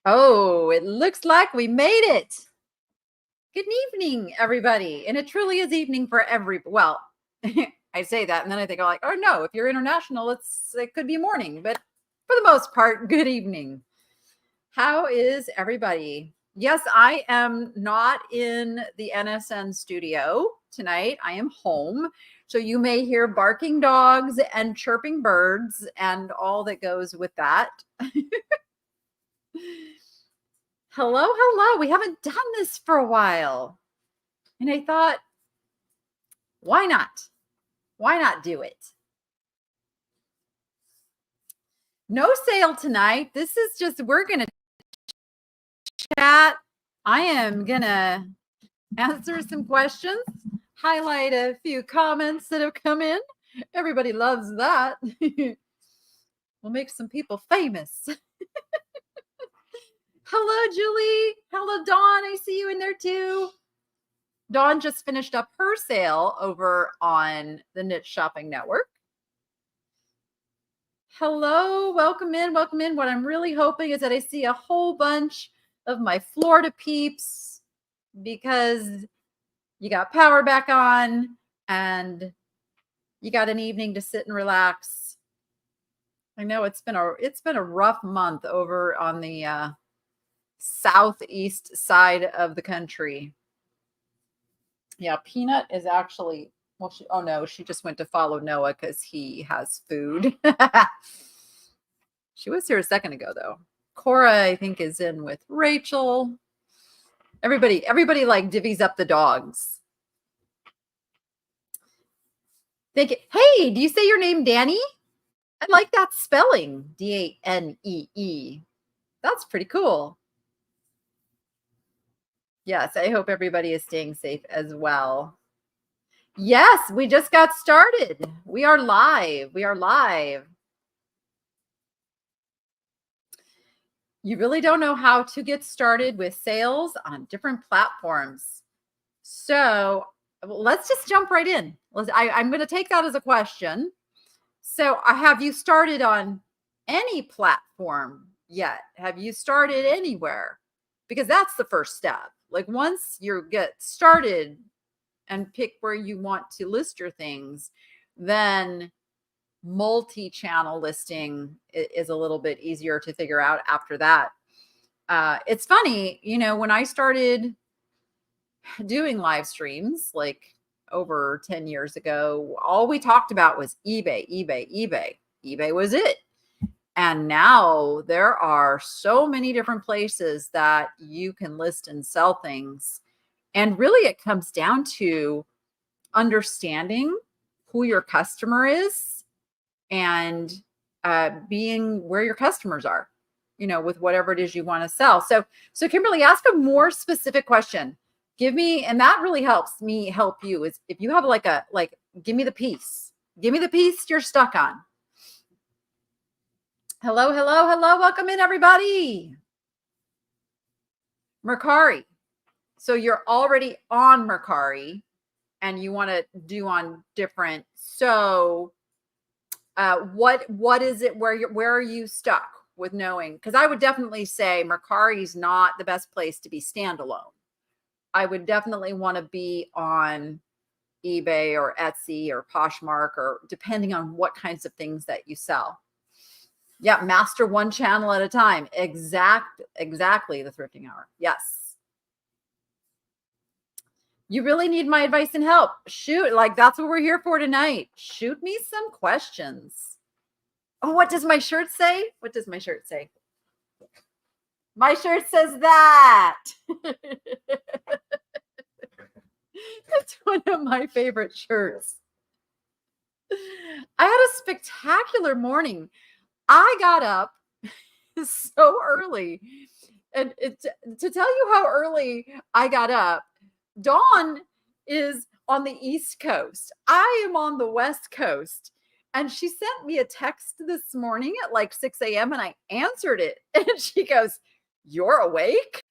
Oh, it looks like we made it. Good evening, everybody. And it truly is evening for well, I say that and then I think, like, oh no, if you're international, it could be morning, but for the most part, good evening. How is everybody? Yes, I am not in the NSN studio tonight. I am home. So you may hear barking dogs and chirping birds and all that goes with that. Hello, hello. We haven't done this for a while. And I thought, why not? Why not do it? No sale tonight. This is just, we're going to chat. I am going to answer some questions, highlight a few comments that have come in. Everybody loves that. We'll make some people famous. Hello, Julie. Hello, Dawn. I see you in there too. Dawn just finished up her sale over on the Niche Shopping Network. Hello, welcome in, welcome in. What I'm really hoping is that I see a whole bunch of my Florida peeps because you got power back on and you got an evening to sit and relax. I know it's been a rough month over on the southeast side of the country. Yeah, Peanut is actually, well, she just went to follow Noah because he has food. She was here a second ago, though. Cora, I think, is in with Rachel. Everybody like divvies up the dogs. Hey, do you say your name Danny? I like that spelling, Danee. That's pretty cool. Yes, I hope everybody is staying safe as well. Yes, we just got started. We are live. You really don't know how to get started with sales on different platforms. So let's just jump right in. I'm going to take that as a question. So have you started on any platform yet? Have you started anywhere? Because that's the first step. Like once you get started and pick where you want to list your things, then multi-channel listing is a little bit easier to figure out after that. It's funny, when I started doing live streams like over 10 years ago, all we talked about was eBay. eBay was it. And now there are so many different places that you can list and sell things. And really it comes down to understanding who your customer is and being where your customers are, with whatever it is you want to sell. So Kimberly, ask a more specific question. Give me, and that really helps me help you, is if you have give me the piece you're stuck on. Hello. Welcome in, everybody. Mercari. So you're already on Mercari and you want to do on different. So what is it where are you stuck with knowing? Because I would definitely say Mercari is not the best place to be standalone. I would definitely want to be on eBay or Etsy or Poshmark, or depending on what kinds of things that you sell. Yeah, master one channel at a time. Exactly, the Thrifting Hour. Yes. You really need my advice and help. Shoot, that's what we're here for tonight. Shoot me some questions. Oh, what does my shirt say? My shirt says that. It's one of my favorite shirts. I had a spectacular morning. I got up so early. And to tell you how early I got up, Dawn is on the East Coast. I am on the West Coast. And she sent me a text this morning at 6 a.m. and I answered it. And she goes, "You're awake?"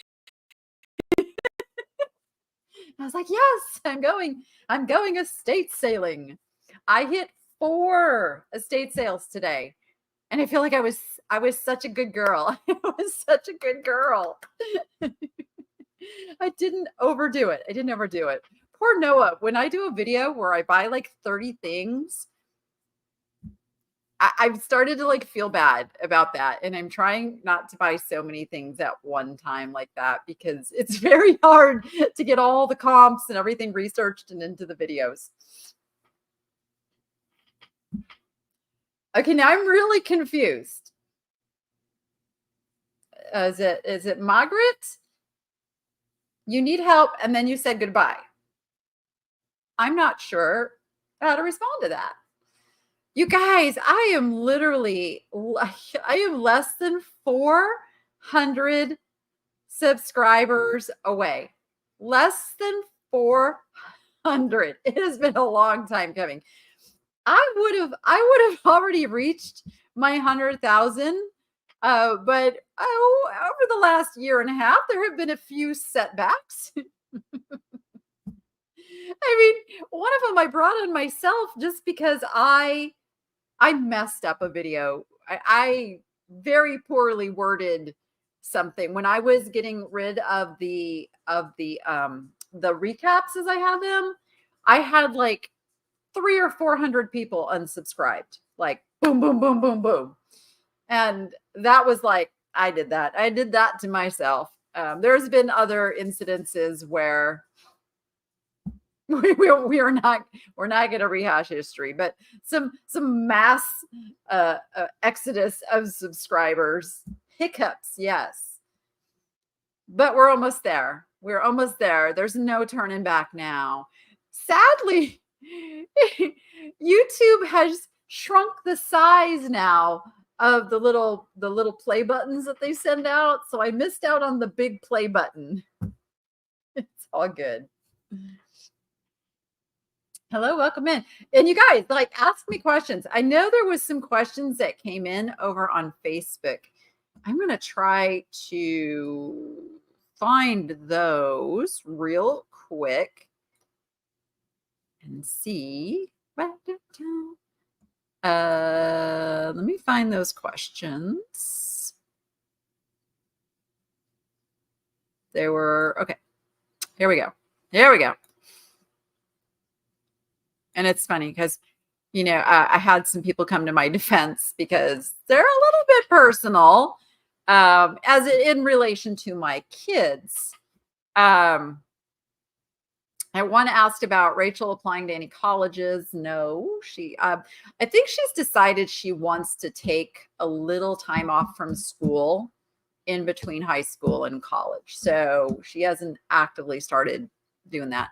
I was like, "Yes, I'm going estate sailing." I hit 4 estate sales today. And I feel like I was such a good girl. I was such a good girl. I didn't overdo it. I didn't overdo it. Poor Noah. When I do a video where I buy like 30 things, I've started to like feel bad about that. And I'm trying not to buy so many things at one time like that, because it's very hard to get all the comps and everything researched and into the videos. Okay, now I'm really confused. Is it Margaret? You need help, and then you said goodbye. I'm not sure how to respond to that. You guys, I am less than 400 subscribers away. Less than 400. It has been a long time coming. I would have already reached my 100,000. But over the last year and a half, there have been a few setbacks. I mean, one of them I brought on myself just because I messed up a video. I very poorly worded something when I was getting rid of the recaps as I had them. I had like 300 or 400 people unsubscribed, like boom, boom, boom, boom, boom. And that was like, I did that to myself. There's been other incidences where we're not going to rehash history, but some mass exodus of subscribers, hiccups, yes, but we're almost there. We're almost there. There's no turning back now. Sadly, YouTube has shrunk the size now of the little play buttons that they send out, so I missed out on the big play button. It's all good. Hello, welcome in. And you guys, like, ask me questions. I know there was some questions that came in over on Facebook. I'm going to try to find those real quick and see. Let me find those questions. They were, okay. Here we go. Here we go. And it's funny because, you know, I had some people come to my defense because they're a little bit personal, as in relation to my kids. I want to ask about Rachel applying to any colleges. No, I think she's decided she wants to take a little time off from school in between high school and college. So she hasn't actively started doing that.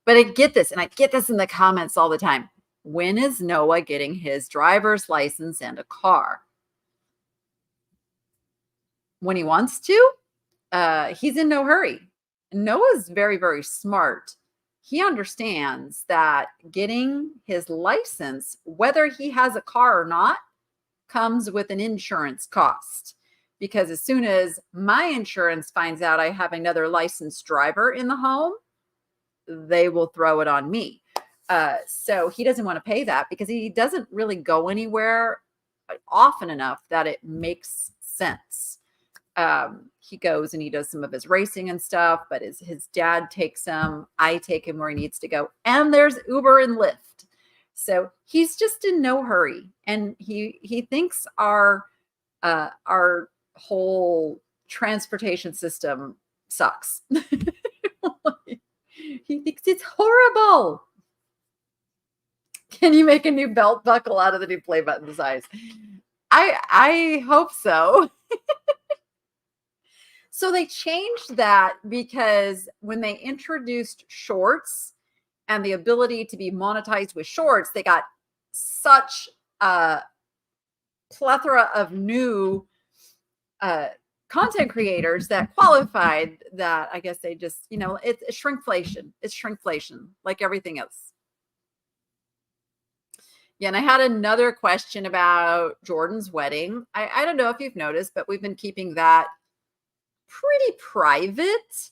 But I get this, and I get this in the comments all the time. When is Noah getting his driver's license and a car? When he wants to. He's in no hurry. Noah's very, very smart. He understands that getting his license, whether he has a car or not, comes with an insurance cost. Because as soon as my insurance finds out I have another licensed driver in the home, they will throw it on me. So he doesn't want to pay that because he doesn't really go anywhere often enough that it makes sense. He goes and he does some of his racing and stuff, but his dad takes him. I take him where he needs to go. And there's Uber and Lyft. So he's just in no hurry. And he thinks our whole transportation system sucks. He thinks it's horrible. Can you make a new belt buckle out of the new play button size? I hope so. So they changed that because when they introduced shorts and the ability to be monetized with shorts, they got such a plethora of new content creators that qualified that I guess they just, you know, it's shrinkflation. It's shrinkflation like everything else. Yeah, and I had another question about Jordan's wedding. I don't know if you've noticed, but we've been keeping that pretty private.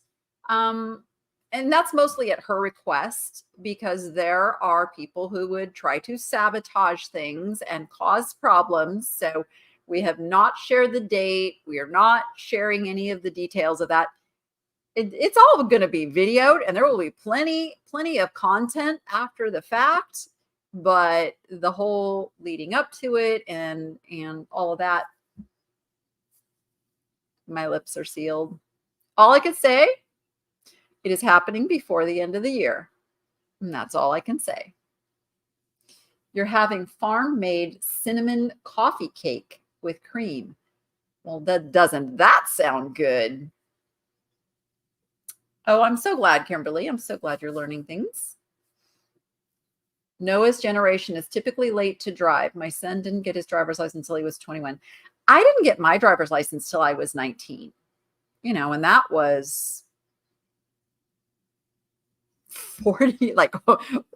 and that's mostly at her request, because there are people who would try to sabotage things and cause problems. So we have not shared the date. We are not sharing any of the details of that. It's all going to be videoed, and there will be plenty of content after the fact, but the whole leading up to it and all of that, my lips are sealed. All I can say, it is happening before the end of the year. And that's all I can say. You're having farm-made cinnamon coffee cake with cream. Well, doesn't that sound good? Oh, I'm so glad, Kimberly. I'm so glad you're learning things. Noah's generation is typically late to drive. My son didn't get his driver's license until he was 21. I didn't get my driver's license till I was 19. You know, and that was 40, like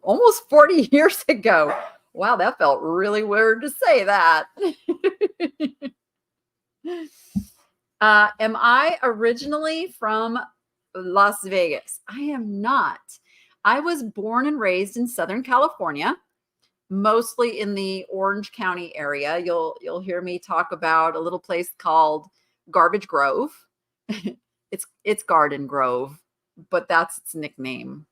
almost 40 years ago. Wow, that felt really weird to say that. Am I originally from Las Vegas? I am not. I was born and raised in Southern California, mostly in the Orange County area. You'll hear me talk about a little place called Garbage Grove. It's Garden Grove, but that's its nickname.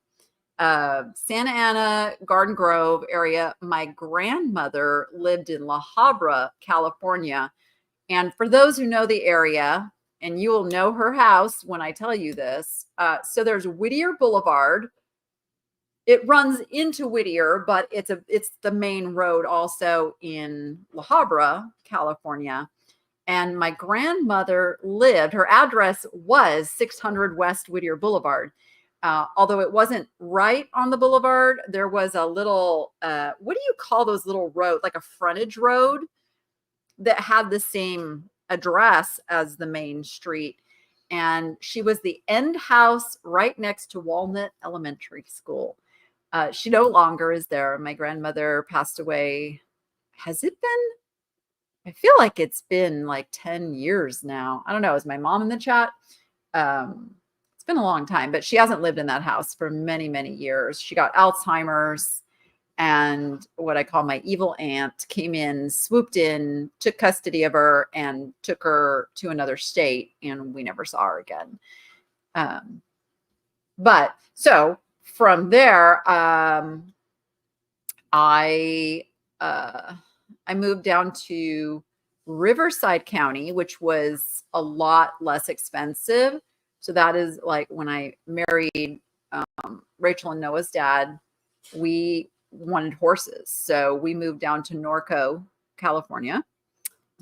Santa Ana, Garden Grove area. My grandmother lived in La Habra, California. And for those who know the area, and you will know her house when I tell you this, so there's Whittier Boulevard. It runs into Whittier, but it's the main road also in La Habra, California. And my grandmother lived, her address was 600 West Whittier Boulevard. Although it wasn't right on the boulevard, there was a little, what do you call those little roads, like a frontage road that had the same address as the main street. And she was the end house right next to Walnut Elementary School. She no longer is there. My grandmother passed away. Has it been? I feel like it's been like 10 years now. I don't know. Is my mom in the chat? It's been a long time, but she hasn't lived in that house for many, many years. She got Alzheimer's, and what I call my evil aunt came in, swooped in, took custody of her, and took her to another state, and we never saw her again. But so from there, I moved down to Riverside County, which was a lot less expensive. So that is like when I married Rachel and Noah's dad, we wanted horses. So we moved down to Norco, California.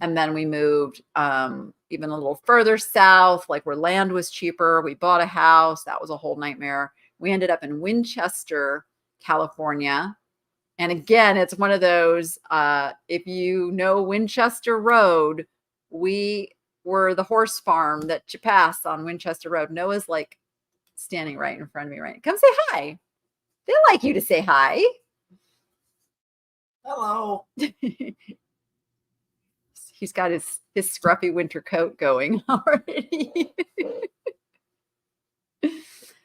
And then we moved even a little further south, like where land was cheaper. We bought a house. That was a whole nightmare. We ended up in Winchester, California. And again, it's one of those, if you know Winchester Road, we were the horse farm that you pass on Winchester Road. Noah's like standing right in front of me, right? Come say hi. They like you to say hi. Hello. He's got his scruffy winter coat going already.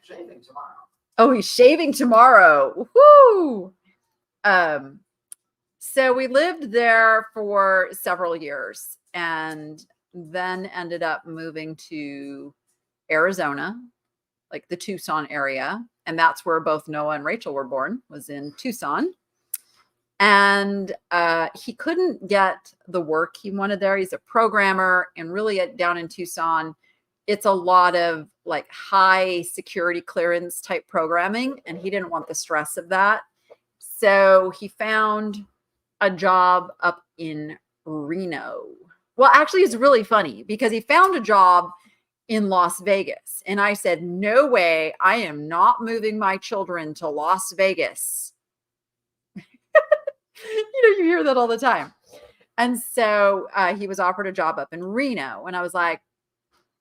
Shaving tomorrow. Oh, he's shaving tomorrow. Woo! So we lived there for several years and then ended up moving to Arizona, like the Tucson area. And that's where both Noah and Rachel were born, was in Tucson. And he couldn't get the work he wanted there. He's a programmer, and really down in Tucson, it's a lot of like high security clearance type programming, and he didn't want the stress of that. So he found a job up in Reno. Well, actually, it's really funny because he found a job in Las Vegas. And I said, no way, I am not moving my children to Las Vegas. You hear that all the time. And so he was offered a job up in Reno. And I was like,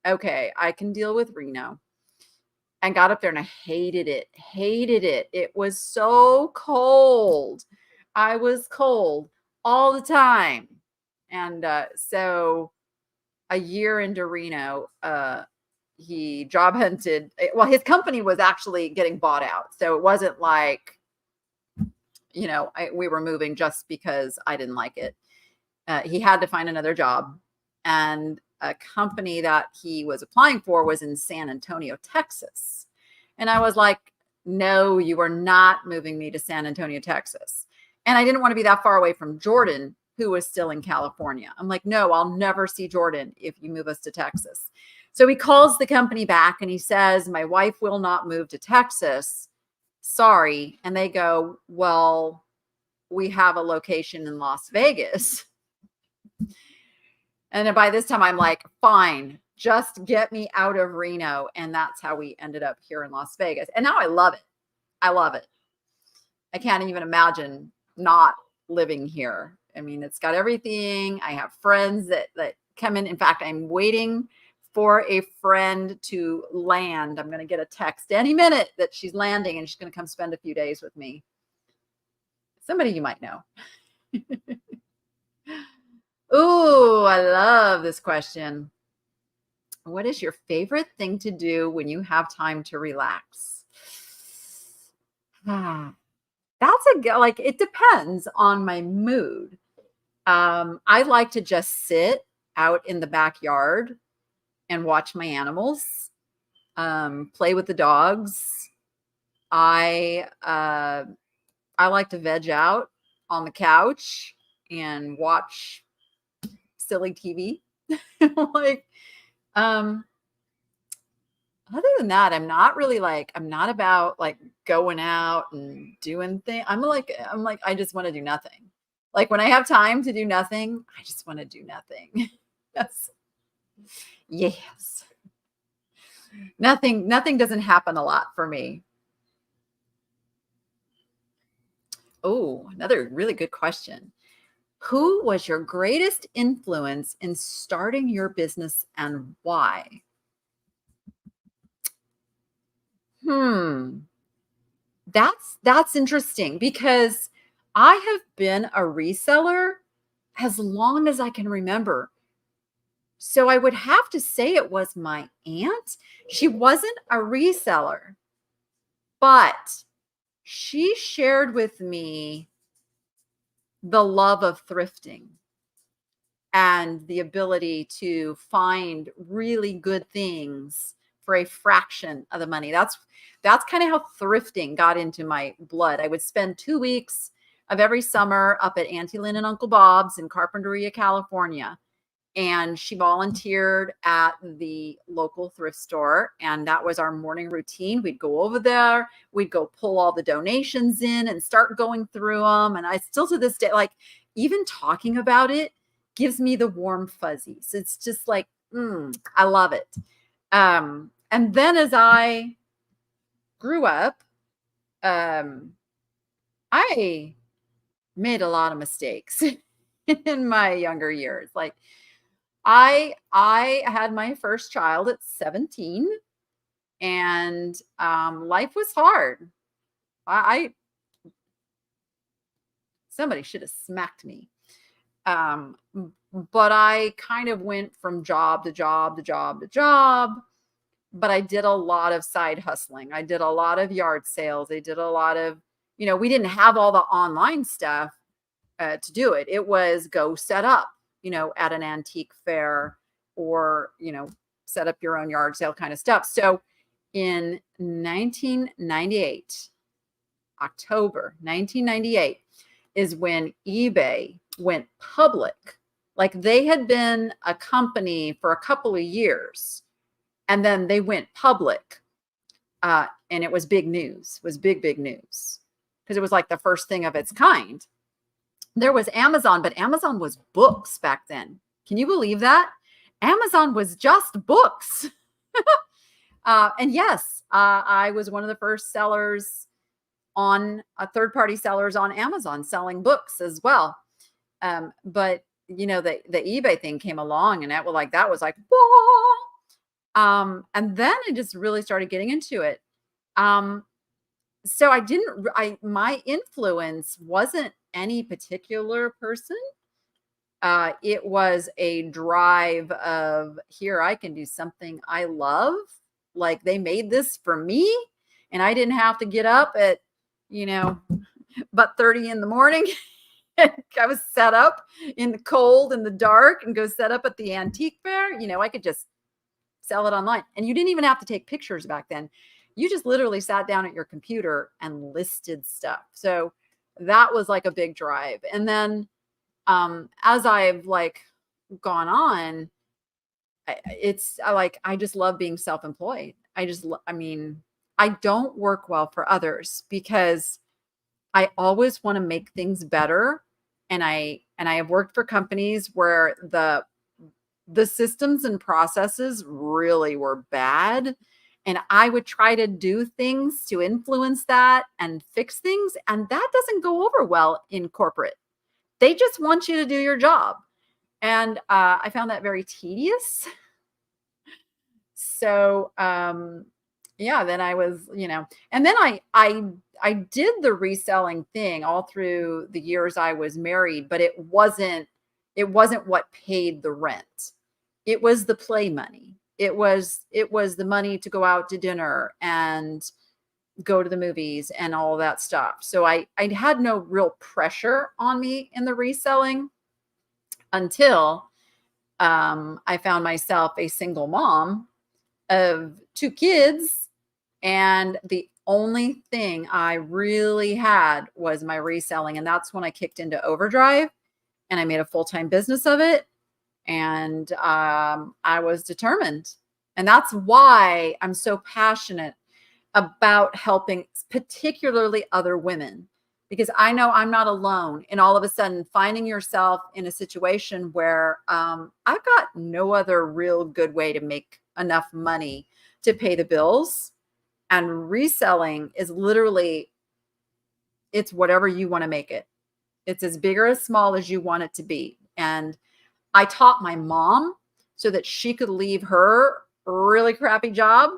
okay, I can deal with Reno. And got up there and I hated it. It was so cold. I was cold all the time. And so a year into Reno, he job hunted. Well, his company was actually getting bought out. So it wasn't like, we were moving just because I didn't like it. He had to find another job. And a company that he was applying for was in San Antonio, Texas. And I was like, no, you are not moving me to San Antonio, Texas. And I didn't want to be that far away from Jordan, who was still in California. I'm like, no, I'll never see Jordan if you move us to Texas. So he calls the company back and he says, my wife will not move to Texas. Sorry. And they go, well, we have a location in Las Vegas. And by this time I'm like, fine, just get me out of Reno. And that's how we ended up here in Las Vegas. And now I love it. I love it. I can't even imagine not living here. I mean, it's got everything. I have friends that come in. In fact, I'm waiting for a friend to land. I'm going to get a text any minute that she's landing and she's going to come spend a few days with me. Somebody you might know. Ooh, I love this question. What is your favorite thing to do when you have time to relax? It depends on my mood. I like to just sit out in the backyard and watch my animals, play with the dogs. I like to veg out on the couch and watch silly TV. Other than that, I'm not about going out and doing things. I'm like, I just want to do nothing. Like when I have time to do nothing, I just want to do nothing. Yes. Nothing doesn't happen a lot for me. Oh, another really good question. Who was your greatest influence in starting your business and why? That's interesting because I have been a reseller as long as I can remember. So I would have to say it was my aunt. She wasn't a reseller, but she shared with me the love of thrifting and the ability to find really good things for a fraction of the money. That's kind of how thrifting got into my blood. I would spend 2 weeks of every summer up at Auntie Lynn and Uncle Bob's in Carpinteria, California. And she volunteered at the local thrift store. And that was our morning routine. We'd go over there, we'd go pull all the donations in and start going through them. And I still to this day, even talking about it gives me the warm fuzzies. It's just like, I love it. And then as I grew up, I made a lot of mistakes in my younger years. I had my first child at 17 and life was hard. Somebody should have smacked me. But I kind of went from job to job to job to job. But I did a lot of side hustling. I did a lot of yard sales. I did a lot of, we didn't have all the online stuff to do it. It was go set up, at an antique fair or, set up your own yard sale kind of stuff. So in 1998, October 1998 is when eBay went public. They had been a company for a couple of years and then they went public. And it was big news, big news because it was the first thing of its kind. There was Amazon, but Amazon was books back then. Can you believe that? Amazon was just books. And yes, I was one of the first sellers third-party sellers on Amazon selling books as well. But the eBay thing came along and that was whoa. And then I just really started getting into it. So my influence wasn't any particular person. it was a drive of, here, I can do something I love. Like, they made this for me, and I didn't have to get up at, but 30 in the morning. I was set up in the cold and the dark and go set up at the antique fair. I could just sell it online. And you didn't even have to take pictures back then. You just literally sat down at your computer and listed stuff. So that was like a big drive. And then as I've like gone on, I just love being self-employed. I don't work well for others because I always want to make things better. And I have worked for companies where the systems and processes really were bad. And I would try to do things to influence that and fix things. And that doesn't go over well in corporate. They just want you to do your job. And I found that very tedious. So, yeah, then I was, and then I did the reselling thing all through the years I was married, but it wasn't what paid the rent. It was the play money. It was the money to go out to dinner and go to the movies and all that stuff. So I had no real pressure on me in the reselling until I found myself a single mom of 2 kids. And the only thing I really had was my reselling. And that's when I kicked into overdrive and I made a full-time business of it. And I was determined. And that's why I'm so passionate about helping particularly other women, because I know I'm not alone in all of a sudden finding yourself in a situation where I've got no other real good way to make enough money to pay the bills. And reselling is literally, it's whatever you want to make it. It's as big or as small as you want it to be. And I taught my mom so that she could leave her really crappy job.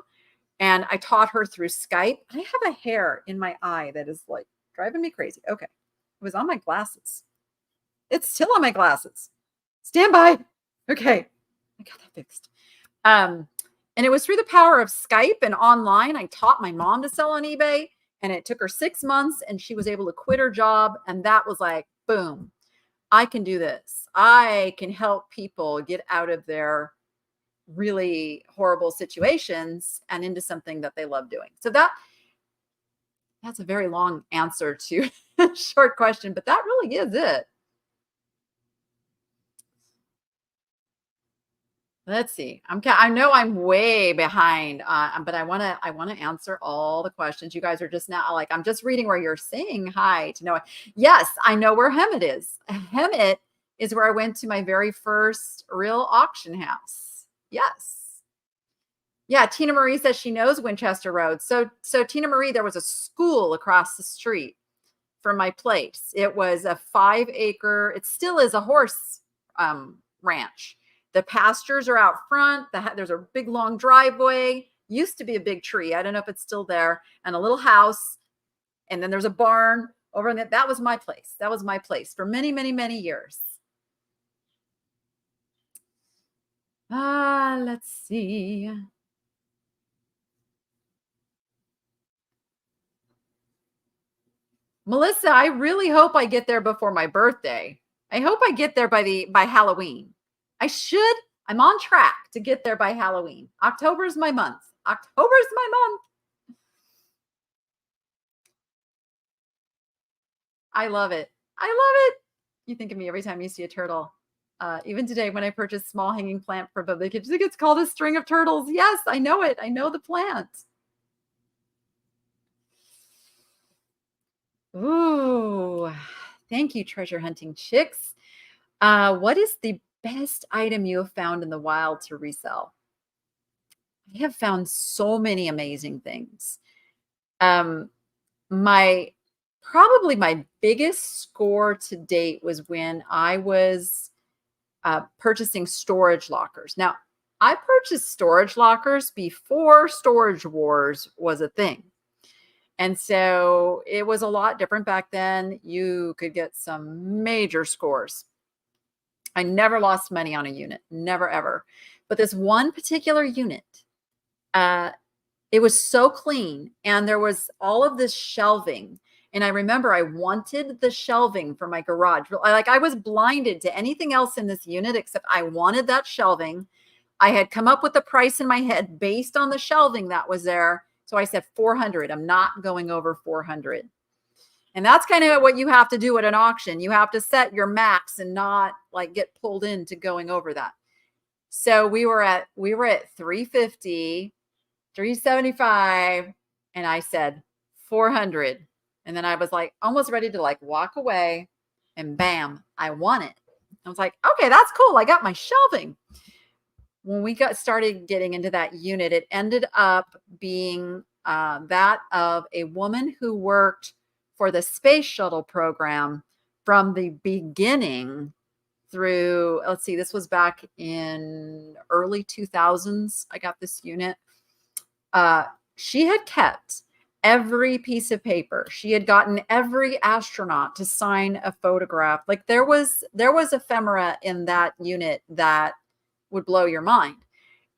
And I taught her through Skype. I have a hair in my eye that is like driving me crazy. Okay. It was on my glasses. It's still on my glasses. Stand by. Okay. I got that fixed. And it was through the power of Skype and online. I taught my mom to sell on eBay, and it took her 6 months and she was able to quit her job. And that was like, boom, I can do this. I can help people get out of their really horrible situations and into something that they love doing. So that's a very long answer to a short question, but that really is it. Let's see. I know I'm way behind, but I want to answer all the questions. You guys are just now like, I'm just reading where you're saying hi to Noah. Yes, I know where Hemet is. Hemet is where I went to my very first real auction house. Yes. Yeah, Tina Marie says she knows Winchester Road. So Tina Marie, there was a school across the street from my place. It was a 5-acre, it still is a horse ranch. The pastures are out front. There's a big long driveway. Used to be a big tree. I don't know if it's still there. And a little house. And then there's a barn over in that. That was my place. That was my place for many, many, many years. Let's see. Melissa, I really hope I get there before my birthday. I hope I get there by Halloween. I'm on track to get there by Halloween. October is my month. October's my month. I love it. I love it. You think of me every time you see a turtle. Even today when I purchased a small hanging plant for public, it's called a string of turtles. Yes, I know it. I know the plant. Ooh, thank you, treasure hunting chicks. What is the best item you have found in the wild to resell? I have found so many amazing things. Probably my biggest score to date was when I was purchasing storage lockers. Now, I purchased storage lockers before Storage Wars was a thing. And so it was a lot different back then. You could get some major scores. I never lost money on a unit, never, ever. But this one particular unit, it was so clean, and there was all of this shelving. And I remember I wanted the shelving for my garage. Like, I was blinded to anything else in this unit except I wanted that shelving. I had come up with the price in my head based on the shelving that was there. So I said 400. I'm not going over 400. And that's kind of what you have to do at an auction. You have to set your max and not like get pulled into going over that. So we were at 350, 375, and I said 400. And then I was like almost ready to like walk away, and bam, I won it. I was like, okay, that's cool. I got my shelving. When we started getting into that unit, it ended up being that of a woman who worked for the space shuttle program from the beginning through, let's see, this was back in early 2000s. I got this unit. She had kept every piece of paper. She had gotten every astronaut to sign a photograph. Like there was ephemera in that unit that would blow your mind.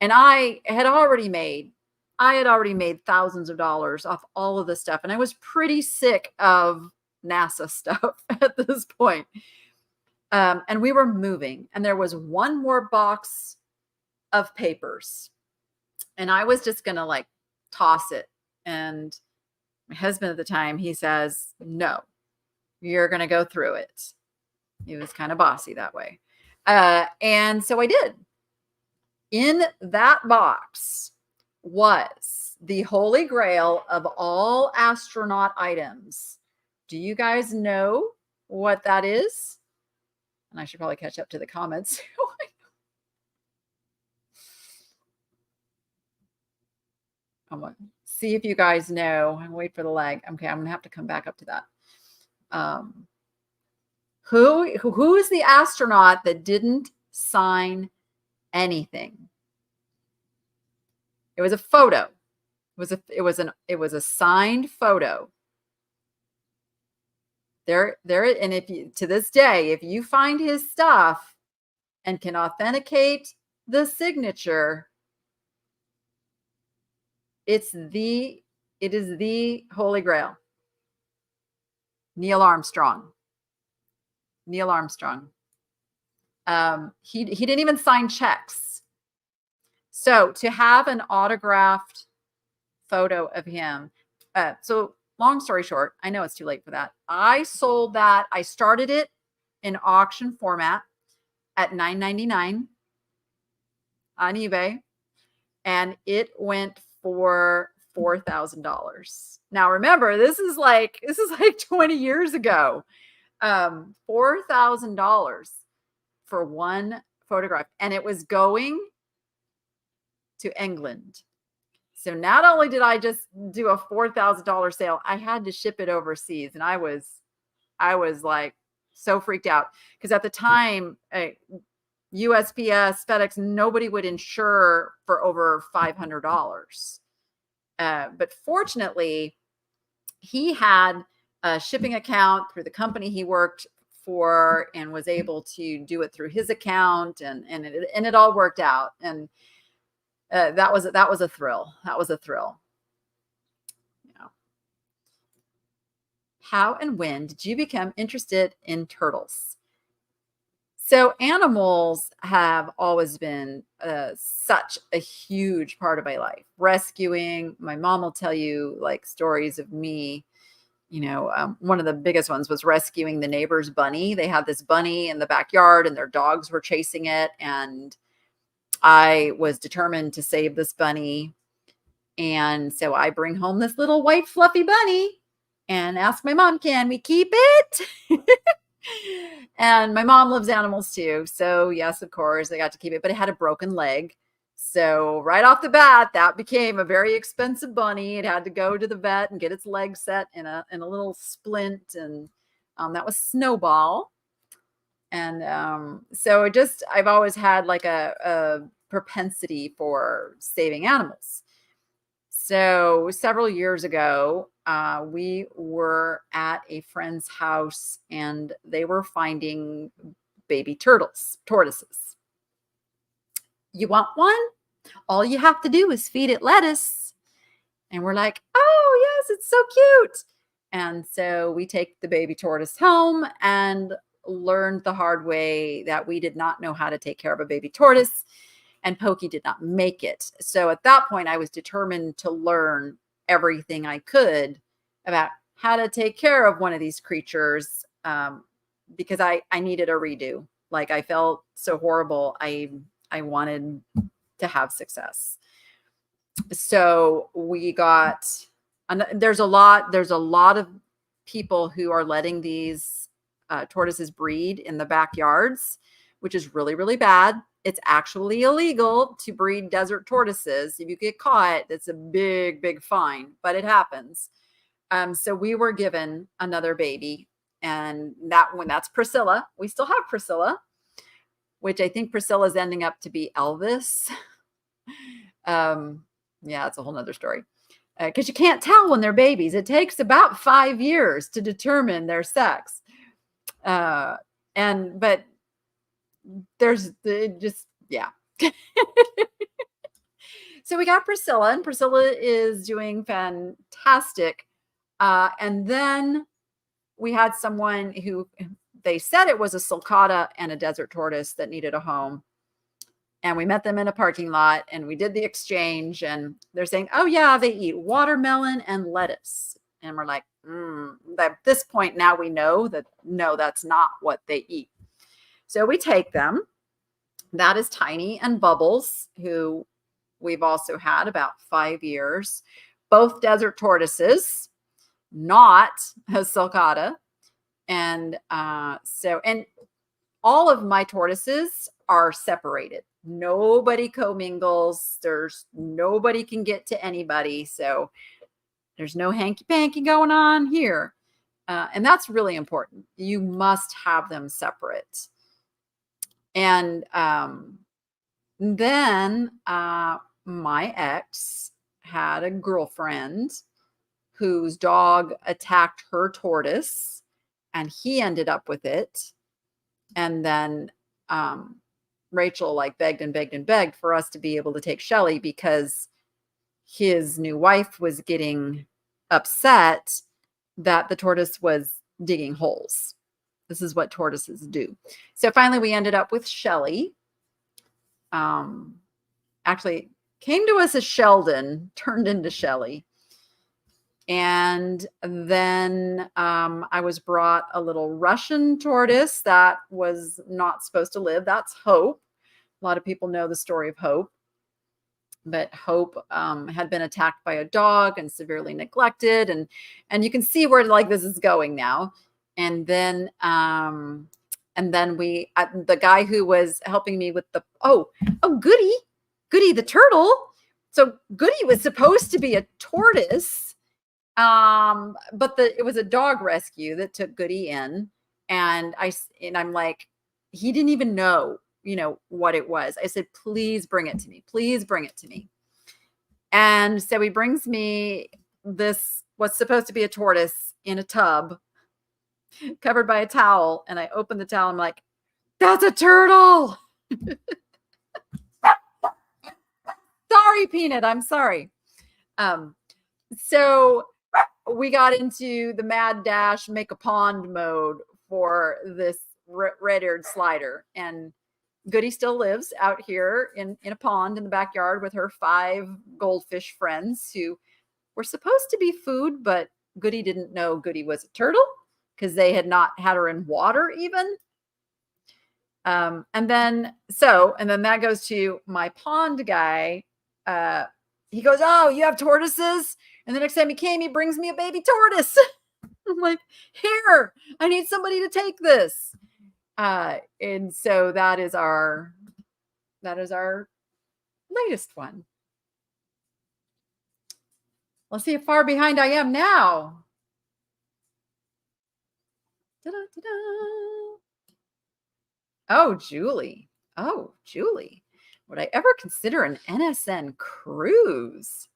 And I had already made thousands of dollars off all of this stuff. And I was pretty sick of NASA stuff at this point. And we were moving, and there was one more box of papers, and I was just going to like toss it. And my husband at the time, he says, no, you're going to go through it. He was kind of bossy that way. And so I did. In that box was the holy grail of all astronaut items. Do you guys know what that is? And I should probably catch up to the comments. I'm going to see if you guys know. I'm wait for the lag. Okay, I'm going to have to come back up to that. Who is the astronaut that didn't sign anything? It was a photo. It was a signed photo. There, and if you, to this day, if you find his stuff and can authenticate the signature, it is the holy grail. Neil Armstrong. He didn't even sign checks. So to have an autographed photo of him. So long story short, I know it's too late for that. I sold that. I started it in auction format at $9.99 on eBay, and it went for $4,000. Now remember, this is like 20 years ago. $4,000 for one photograph, and it was going to England. So not only did I just do a $4,000 sale, I had to ship it overseas, and I was like so freaked out because at the time, USPS, FedEx, nobody would insure for over $500. But fortunately, he had a shipping account through the company he worked for and was able to do it through his account, and it all worked out. And that was a thrill. That was a thrill. Yeah. How and when did you become interested in turtles? So animals have always been such a huge part of my life. Rescuing, my mom will tell you like stories of me. You know, one of the biggest ones was rescuing the neighbor's bunny. They had this bunny in the backyard and their dogs were chasing it. And I was determined to save this bunny. And so I bring home this little white fluffy bunny and ask my mom, can we keep it? And my mom loves animals too. So yes, of course, I got to keep it, but it had a broken leg. So right off the bat, that became a very expensive bunny. It had to go to the vet and get its leg set in a little splint. And that was Snowball. And so I've always had like a propensity for saving animals. So several years ago, we were at a friend's house and they were finding baby tortoises. You want one? All you have to do is feed it lettuce. And we're like, oh, yes, it's so cute. And so we take the baby tortoise home and learned the hard way that we did not know how to take care of a baby tortoise, and Pokey did not make it. So at that point, I was determined to learn everything I could about how to take care of one of these creatures, because I needed a redo. Like, I felt so horrible. I wanted to have success. So we got, and there's a lot of people who are letting these tortoises breed in the backyards, which is really, really bad. It's actually illegal to breed desert tortoises. If you get caught, it's a big, big fine, but it happens. So we were given another baby, and that's Priscilla. We still have Priscilla, which I think Priscilla is ending up to be Elvis. Yeah, it's a whole nother story. Because you can't tell when they're babies. It takes about 5 years to determine their sex. But there's just, yeah. So we got Priscilla, and Priscilla is doing fantastic. And then we had someone who, they said it was a sulcata and a desert tortoise that needed a home. And we met them in a parking lot, and we did the exchange, and they're saying, oh yeah, they eat watermelon and lettuce. And we're like, at this point now we know that, no, that's not what they eat. So we take them. That is Tiny and Bubbles, who we've also had about 5 years, both desert tortoises, not a sulcata. And and all of my tortoises are separated. Nobody commingles. Nobody can get to anybody. So there's no hanky-panky going on here. And that's really important. You must have them separate. And then my ex had a girlfriend whose dog attacked her tortoise, and he ended up with it. And then Rachel begged and begged and begged for us to be able to take Shelly, because his new wife was getting upset that the tortoise was digging holes. This is what tortoises do. So finally we ended up with Shelly. Actually came to us as Sheldon, turned into Shelly. And then I was brought a little Russian tortoise that was not supposed to live. That's Hope. A lot of people know the story of Hope. But Hope had been attacked by a dog and severely neglected. And you can see where this is going now. And then we, the guy who was helping me with the, Goody the turtle. So Goody was supposed to be a tortoise. But it was a dog rescue that took Goody in, and I'm like, he didn't even know, what it was. I said, please bring it to me. Please bring it to me. And so he brings me this, what's supposed to be a tortoise, in a tub covered by a towel. And I open the towel. I'm like, that's a turtle. Sorry, Peanut. I'm sorry. So we got into the mad dash, make a pond mode for this red-eared slider. And Goody still lives out here in a pond in the backyard with her 5 goldfish friends who were supposed to be food, but Goody didn't know Goody was a turtle because they had not had her in water even. And then that goes to my pond guy. He goes, oh, you have tortoises? And the next time he came, he brings me a baby tortoise. I'm like, here, I need somebody to take this. And so that is our latest one. Let's see how far behind I am now. Oh, Julie. Would I ever consider an NSN Cruise?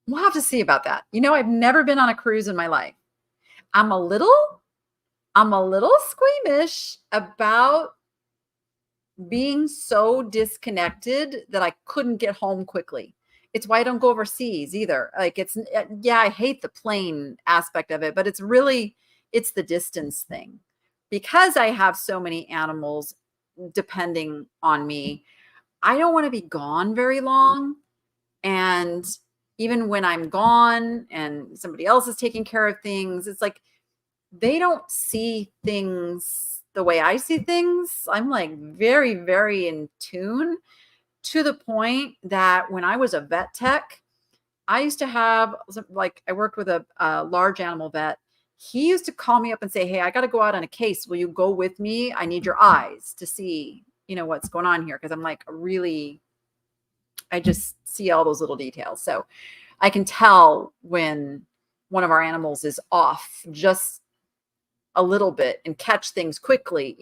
We'll have to see about that. I've never been on a cruise in my life. I'm a little I'm a little squeamish about being so disconnected that I couldn't get home quickly. It's why I don't go overseas either. Like yeah, I hate the plane aspect of it, but it's the distance thing. Because I have so many animals depending on me, I don't want to be gone very long. And even when I'm gone and somebody else is taking care of things, it's like they don't see things the way I see things. I'm like very, very in tune, to the point that when I was a vet tech, I used to have, like, I worked with a large animal vet. He used to call me up and say, "Hey, I got to go out on a case. Will you go with me? I need your eyes to see, what's going on here." Because I'm like, I just see all those little details. So I can tell when one of our animals is off just a little bit and catch things quickly,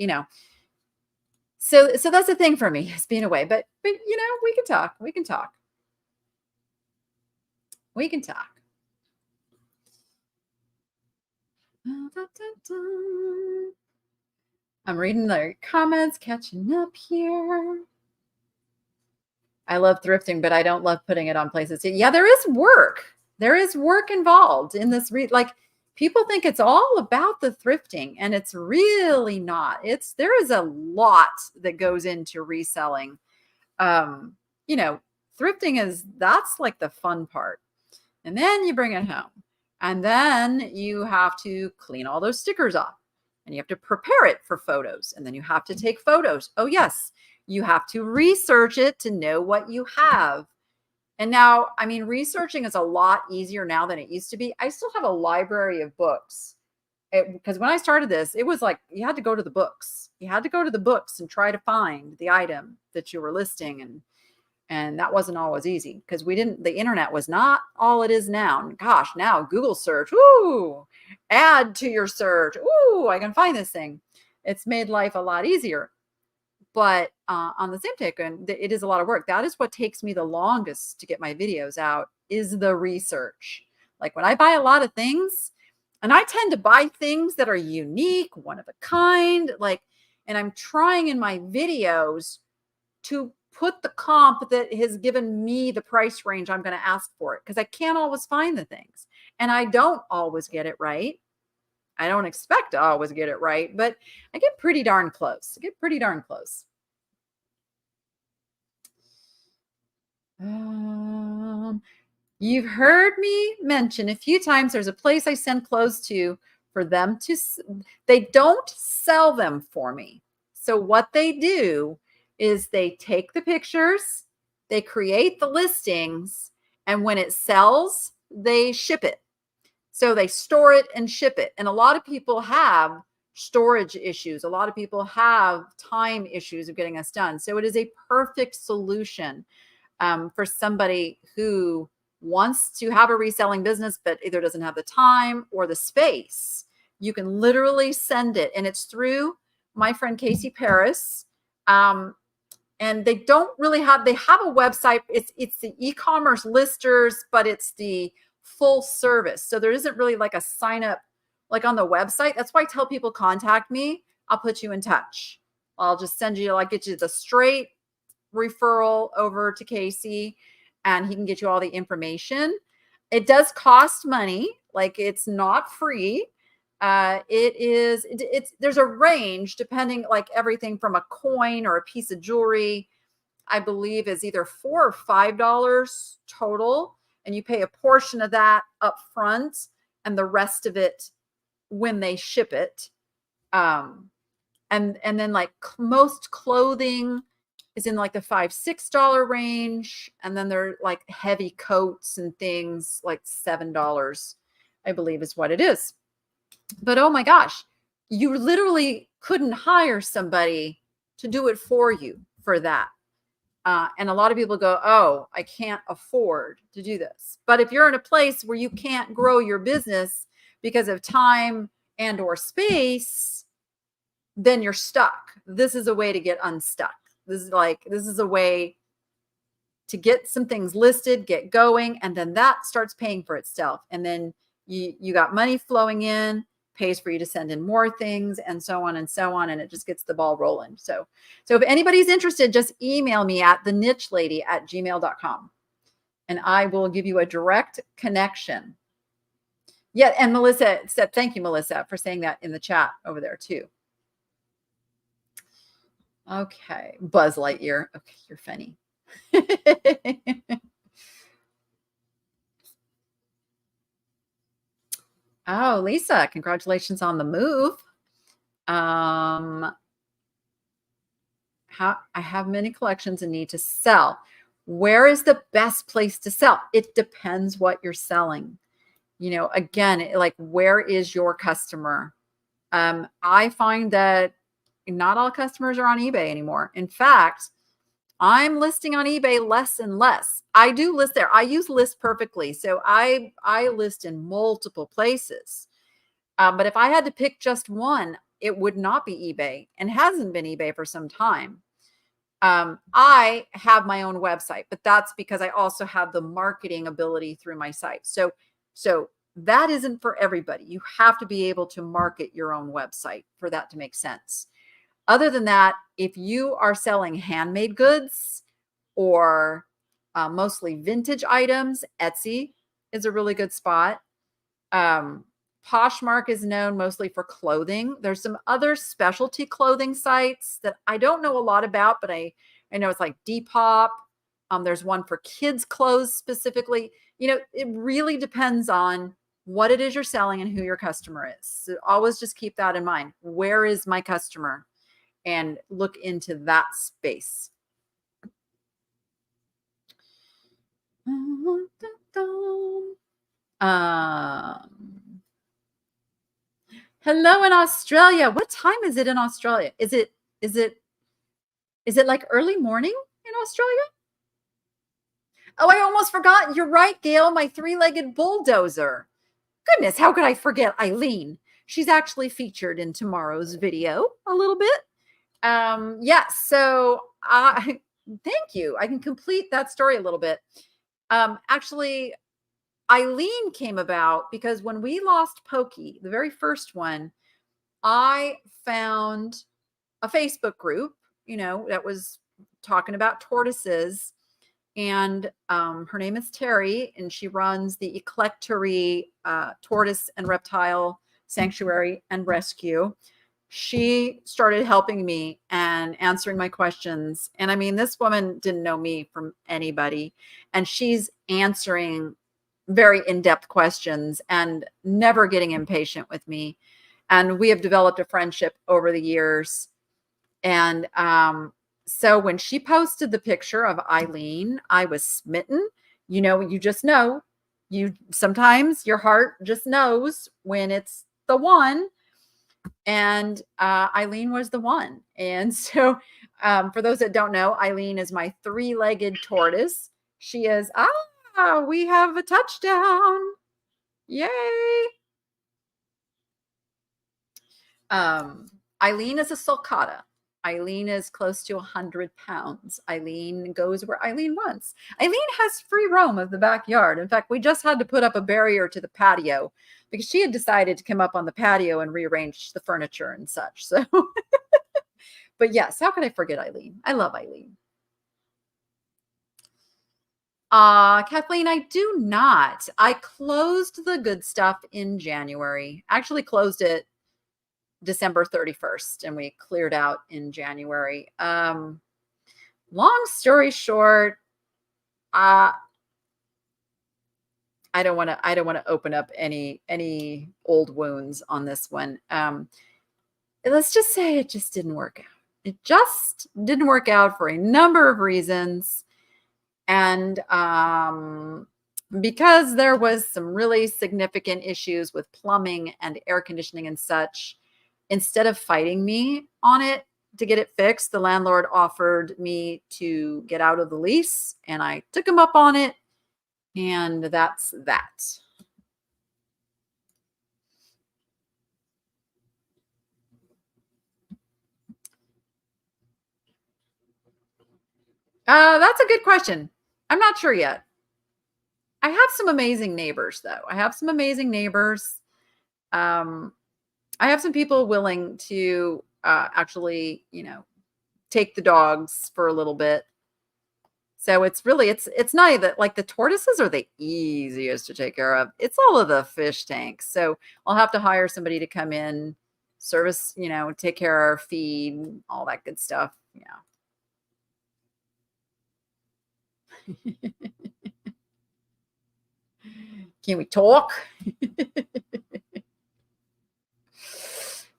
So that's the thing for me, is being away. But we can talk. We can talk. We can talk. I'm reading the comments, catching up here. I love thrifting, but I don't love putting it on places. Yeah, there is work. There is work involved in this. Like, people think it's all about the thrifting, and it's really not. There is a lot that goes into reselling. Thrifting that's like the fun part. And then you bring it home, and then you have to clean all those stickers off, and you have to prepare it for photos, and then you have to take photos. Oh yes, you have to research it to know what you have. And now, I mean, researching is a lot easier now than it used to be. I still have a library of books, because when I started this, it was like you had to go to the books. You had to go to the books and try to find the item that you were listing, and that wasn't always easy, because the internet was not all it is now. Gosh, now Google search, ooh, add to your search, ooh, I can find this thing. It's made life a lot easier. But on the same token, it is a lot of work. That is what takes me the longest to get my videos out, is the research. Like, when I buy a lot of things, and I tend to buy things that are unique, one of a kind, and I'm trying in my videos to put the comp that has given me the price range I'm going to ask for it, because I can't always find the things, and I don't always get it right. I don't expect to always get it right, but I get pretty darn close. You've heard me mention a few times there's a place I send clothes to for them to, they don't sell them for me. So what they do is they take the pictures, they create the listings, and when it sells, they ship it. So they store it and ship it. And a lot of people have storage issues. A lot of people have time issues of getting us done. So it is a perfect solution for somebody who wants to have a reselling business, but either doesn't have the time or the space. You can literally send it, and it's through my friend Casey Paris. And they don't really have, they have a website. It's the ECommerce Listers, but it's the full service. So there isn't really like a sign up like on the website. That's why I tell people, contact me. I'll put you in touch. I'll just send you, I'll get you the straight referral over to Casey, and he can get you all the information. It does cost money. Like, it's not free. There's a range depending, like everything from a coin or a piece of jewelry, I believe, is either $4 or $5 total. And you pay a portion of that up front and the rest of it when they ship it. And then, like, most clothing is in like the $5-6 range. And then they're like heavy coats and things like $7, I believe, is what it is. But oh my gosh, you literally couldn't hire somebody to do it for you for that. And a lot of people go, oh, I can't afford to do this. But if you're in a place where you can't grow your business because of time and or space, then you're stuck. This is a way to get unstuck. This is a way to get some things listed, get going, and then that starts paying for itself. And then you got money flowing in, pays for you to send in more things, and so on and so on. And it just gets the ball rolling. So if anybody's interested, just email me at thenichelady@gmail.com and I will give you a direct connection. Yeah. And Melissa said, thank you, Melissa, for saying that in the chat over there too. Okay. Buzz Lightyear. Okay. You're funny. Oh, Lisa, congratulations on the move. I have many collections and need to sell. Where is the best place to sell? It depends what you're selling. You know, again, like, where is your customer? I find that not all customers are on eBay anymore. In fact, I'm listing on eBay less and less. I do list there. I use List Perfectly. So I list in multiple places. But if I had to pick just one, it would not be eBay, and hasn't been eBay for some time. I have my own website, but that's because I also have the marketing ability through my site. So that isn't for everybody. You have to be able to market your own website for that to make sense. Other than that, if you are selling handmade goods or mostly vintage items, Etsy is a really good spot. Poshmark is known mostly for clothing. There's some other specialty clothing sites that I don't know a lot about, but I know it's like Depop. There's one for kids' clothes specifically. You know, it really depends on what it is you're selling and who your customer is. So always just keep that in mind. Where is my customer? And look into that space. Hello in Australia. What time is it in Australia? Is it like early morning in Australia? Oh, I almost forgot. You're right, Gail. My three-legged bulldozer. Goodness, how could I forget Eileen? She's actually featured in tomorrow's video a little bit. Yeah, so thank you. I can complete that story a little bit. Actually, Eileen came about because when we lost Pokey, the very first one, I found a Facebook group, you know, that was talking about tortoises. And her name is Terry, and she runs the Eclectory Tortoise and Reptile Sanctuary and Rescue. She started helping me and answering my questions. And I mean, this woman didn't know me from anybody, and she's answering very in-depth questions and never getting impatient with me. And we have developed a friendship over the years. And so when she posted the picture of Eileen, I was smitten. You know, you just know. Sometimes your heart just knows when it's the one. And Eileen was the one. And so for those that don't know, Eileen is my three-legged tortoise. She is, we have a touchdown. Yay. Eileen is a sulcata. Eileen is close to 100 pounds. Eileen goes where Eileen wants. Eileen has free roam of the backyard. In fact, we just had to put up a barrier to the patio because she had decided to come up on the patio and rearrange the furniture and such. So, but yes, how could I forget Eileen? I love Eileen. Kathleen, I do not. I closed the good stuff in January. Actually closed it December 31st, and we cleared out in January. Long story short, I don't want to open up any old wounds on this one. Let's just say it just didn't work out. It just didn't work out for a number of reasons. And because there was some really significant issues with plumbing and air conditioning and such, instead of fighting me on it to get it fixed, the landlord offered me to get out of the lease, and I took him up on it, and that's that. That's a good question. I'm not sure yet. I have some amazing neighbors, though. I have some amazing neighbors. I have some people willing to actually, take the dogs for a little bit. So it's really, it's not even like the tortoises are the easiest to take care of. It's all of the fish tanks. So I'll have to hire somebody to come in, service, take care of, feed, all that good stuff. Yeah. Can we talk?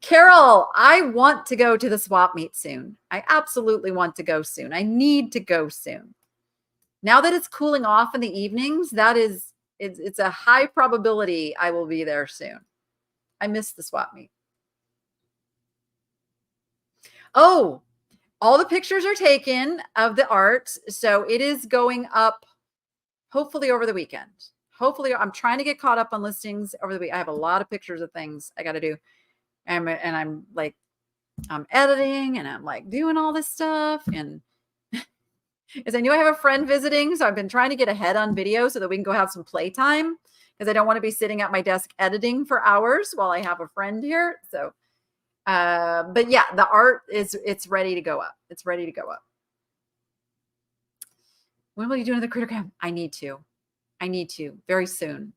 Carol, I want to go to the swap meet soon. I absolutely want to go soon. I need to go soon. Now that it's cooling off in the evenings, it's a high probability I will be there soon. I miss the swap meet. Oh, all the pictures are taken of the art. So it is going up hopefully over the weekend. Hopefully, I'm trying to get caught up on listings over the week. I have a lot of pictures of things I got to do. And I'm like, I'm editing and I'm like doing all this stuff. And because I knew I have a friend visiting. So I've been trying to get ahead on video so that we can go have some playtime, because I don't want to be sitting at my desk editing for hours while I have a friend here. So, but yeah, the art it's ready to go up. It's ready to go up. When will you do another critter cam? I need to very soon.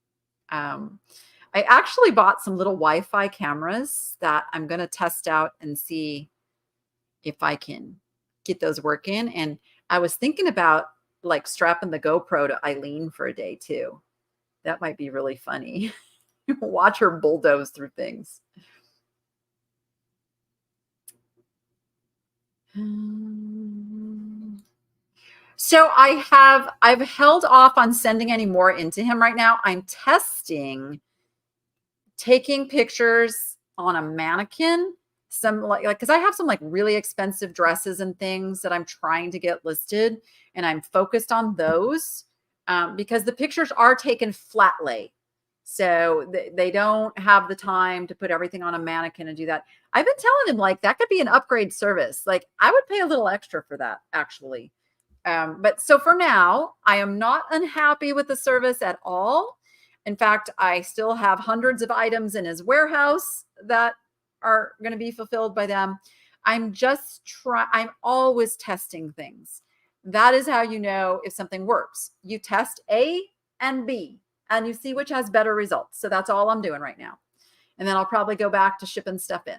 I actually bought some little Wi-Fi cameras that I'm going to test out and see if I can get those working. And I was thinking about like strapping the GoPro to Eileen for a day too. That might be really funny. Watch her bulldoze through things. So I've held off on sending any more into him right now. I'm testing taking pictures on a mannequin, some like because I have some like really expensive dresses and things that I'm trying to get listed, and I'm focused on those because the pictures are taken flat lay. So they don't have the time to put everything on a mannequin and do that. I've been telling him like that could be an upgrade service. Like I would pay a little extra for that actually. But so for now, I am not unhappy with the service at all. In fact, I still have hundreds of items in his warehouse that are going to be fulfilled by them. I'm always testing things. That is how you know if something works. You test A and B and you see which has better results. So that's all I'm doing right now. And then I'll probably go back to shipping stuff in.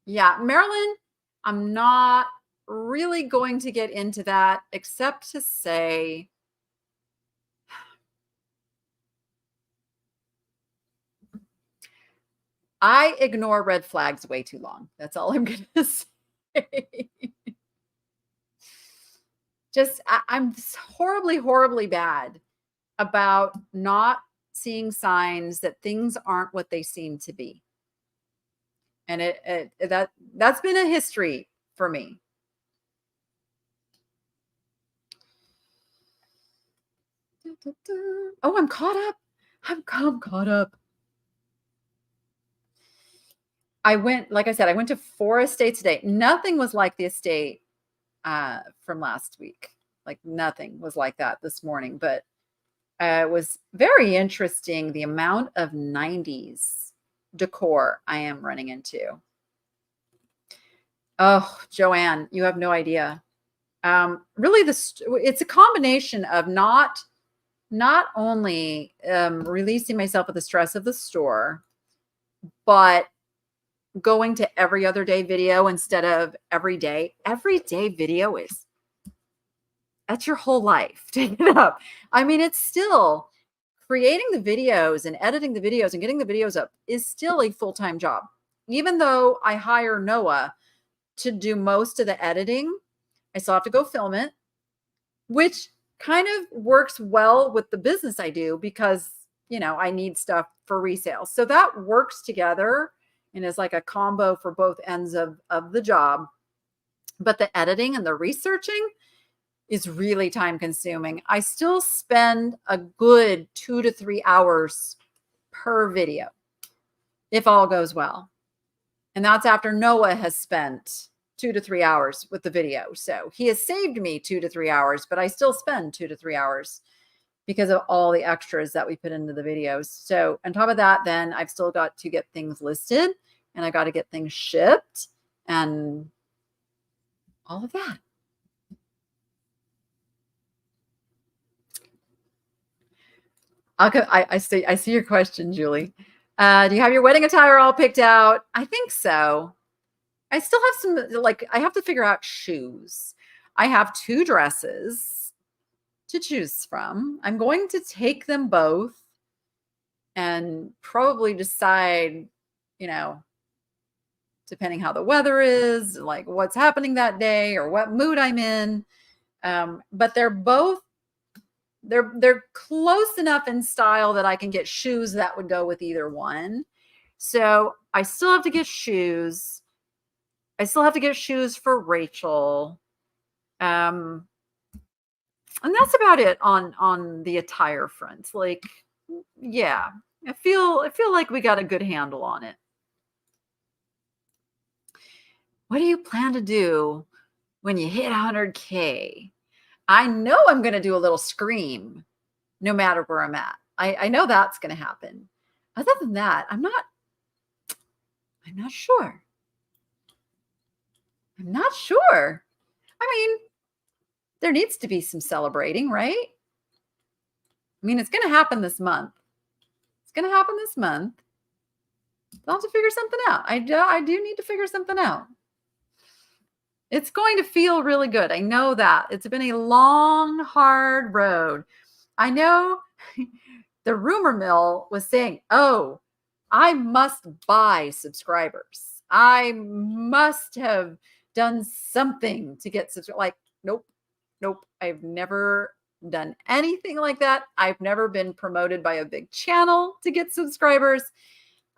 Yeah, Marilyn, I'm not really going to get into that except to say I ignore red flags way too long. That's all I'm going to say. I'm horribly, horribly bad about not seeing signs that things aren't what they seem to be. And that's been a history for me. Oh, I'm caught up. I'm caught up. I went to 4 estates today. Nothing was like the estate from last week. Like nothing was like that this morning, but it was very interesting the amount of 90s decor I am running into. Oh, Joanne, you have no idea. Really, it's a combination of not only releasing myself of the stress of the store, but going to every other day video instead of every day. Every day video that's your whole life. Take it up. I mean, it's still creating the videos and editing the videos and getting the videos up is still a full-time job. Even though I hire Noah to do most of the editing, I still have to go film it, which kind of works well with the business I do because, I need stuff for resale. So that works together and is like a combo for both ends of the job. But the editing and the researching is really time consuming. I still spend a good 2 to 3 hours per video if all goes well. And that's after Noah has spent 2 to 3 hours with the video. So he has saved me 2 to 3 hours, but I still spend 2 to 3 hours because of all the extras that we put into the videos. So on top of that, then I've still got to get things listed and I got to get things shipped and all of that. I see your question, Julie. Do you have your wedding attire all picked out? I think so. I still have some, like, I have to figure out shoes. I have 2 dresses to choose from. I'm going to take them both and probably decide, you know, depending how the weather is, like what's happening that day or what mood I'm in. But they're both, they're close enough in style that I can get shoes that would go with either one. So I still have to get shoes. I still have to get shoes for Rachel. And that's about it on the attire front. Like, yeah, I feel like we got a good handle on it. What do you plan to do when you hit 100K? I know I'm going to do a little scream no matter where I'm at. I know that's going to happen. Other than that, I'm not sure. I'm not sure. I mean, there needs to be some celebrating, right? I mean, it's going to happen this month. It's going to happen this month. I'll have to figure something out. I do need to figure something out. It's going to feel really good. I know that. It's been a long, hard road. I know the rumor mill was saying, oh, I must buy subscribers. I must have done something to get subscribers. Like, nope. I've never done anything like that. I've never been promoted by a big channel to get subscribers.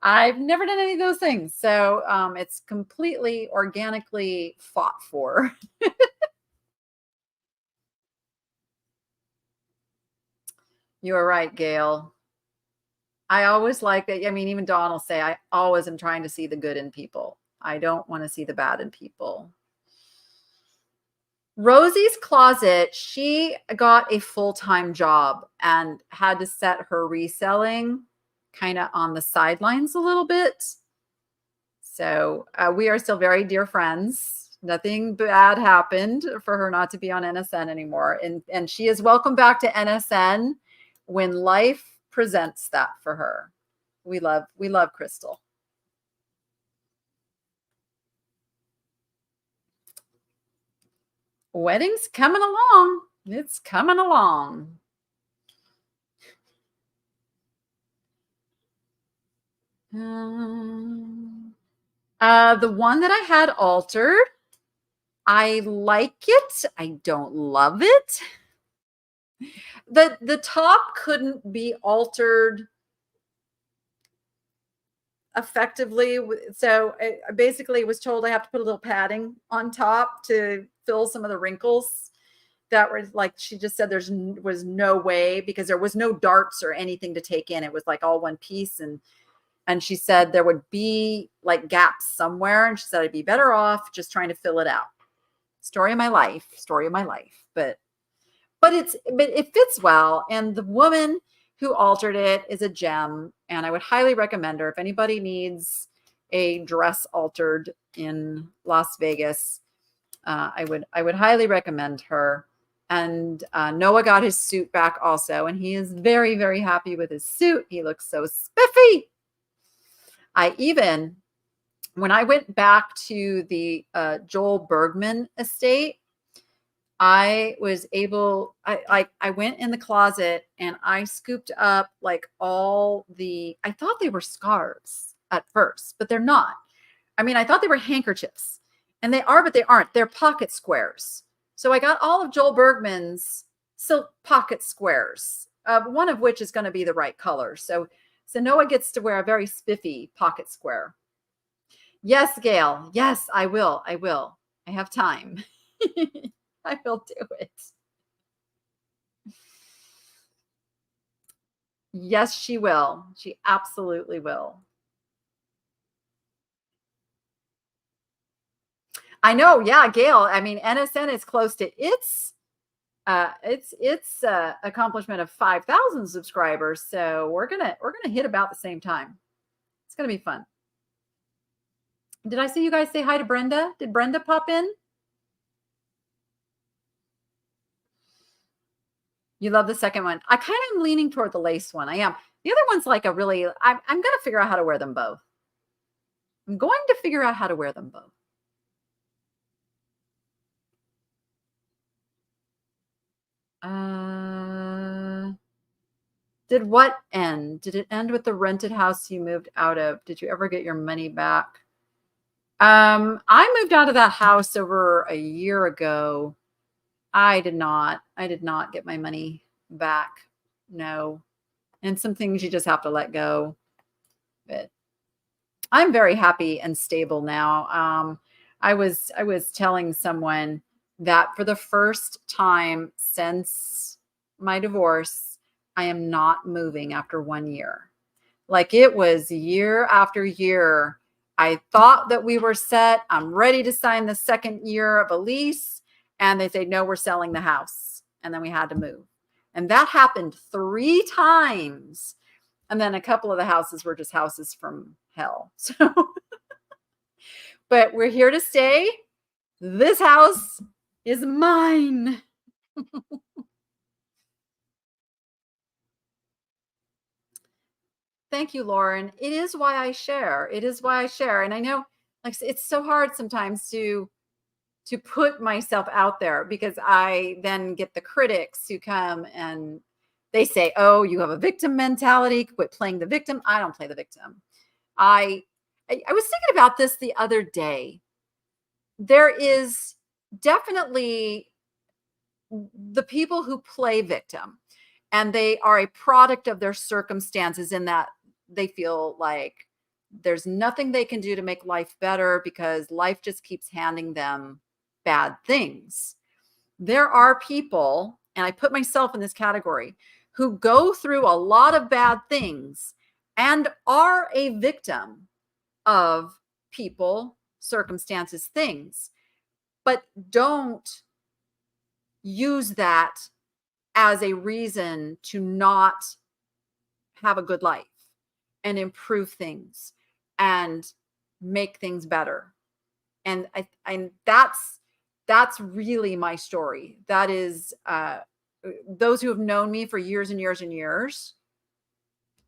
I've never done any of those things. So it's completely organically fought for. You are right, Gail. I always like that. I mean, even Dawn will say, I always am trying to see the good in people. I don't want to see the bad in people. Rosie's Closet, she got a full-time job and had to set her reselling kind of on the sidelines a little bit. So we are still very dear friends. Nothing bad happened for her not to be on NSN anymore. And she is welcome back to NSN when life presents that for her. We love Crystal. Wedding's coming along. It's coming along. The one that I had altered, I like it. I don't love it. The top couldn't be altered effectively. So I basically was told I have to put a little padding on top to fill some of the wrinkles that were, like, she just said was no way, because there was no darts or anything to take in. It was like all one piece. And she said there would be like gaps somewhere. And she said I'd be better off just trying to fill it out. Story of my life. But it fits well. And the woman who altered it is a gem. And I would highly recommend her. If anybody needs a dress altered in Las Vegas, I would highly recommend her. And Noah got his suit back also. And he is very, very happy with his suit. He looks so spiffy. When I went back to the Joel Bergman estate, I was able, I went in the closet and I scooped up like all I thought they were scarves at first, but they're not. I mean, I thought they were handkerchiefs, and they are, but they aren't. They're pocket squares. So I got all of Joel Bergman's silk pocket squares, one of which is going to be the right color. So Noah gets to wear a very spiffy pocket square. Yes, Gail. Yes, I will. I have time. I will do it. Yes, she will. She absolutely will. I know. Yeah, Gail. I mean, NSN is close to its accomplishment of 5,000 subscribers. So we're gonna hit about the same time. It's gonna be fun. Did I see you guys say hi to Brenda? Did Brenda pop in? You love the second one. I kind of am leaning toward the lace one. I am. The other one's like a really, I'm going to figure out how to wear them both. I'm going to figure out how to wear them both. Did what end? Did it end with the rented house you moved out of? Did you ever get your money back? I moved out of that house over a year ago. I did not get my money back. No. And some things you just have to let go. But I'm very happy and stable now. I was telling someone that for the first time since my divorce, I am not moving after 1 year. Like it was year after year. I thought that we were set. I'm ready to sign the second year of a lease. And they say, no, we're selling the house. And then we had to move. And that happened 3 times. And then a couple of the houses were just houses from hell. So, but we're here to stay. This house is mine. Thank you, Lauren. It is why I share. It is why I share. And I know like it's so hard sometimes to put myself out there because I then get the critics who come and they say, oh, you have a victim mentality. Quit playing the victim. I don't play the victim. I was thinking about this the other day. There is definitely the people who play victim and they are a product of their circumstances in that they feel like there's nothing they can do to make life better because life just keeps handing them bad things. There are people, and I put myself in this category, who go through a lot of bad things and are a victim of people, circumstances, things, but don't use that as a reason to not have a good life and improve things and make things better. And that's really my story. That is, those who have known me for years and years and years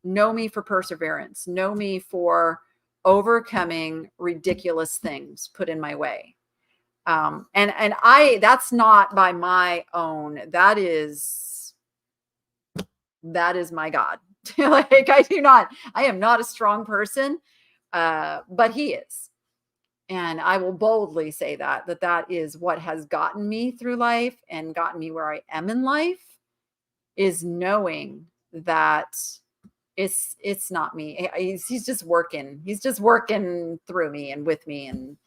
know me for perseverance, know me for overcoming ridiculous things put in my way. And that's not by my own, that is my God. Like I am not a strong person, but he is. And I will boldly say that is what has gotten me through life and gotten me where I am in life, is knowing that it's not me. He's just working. He's just working through me and with me and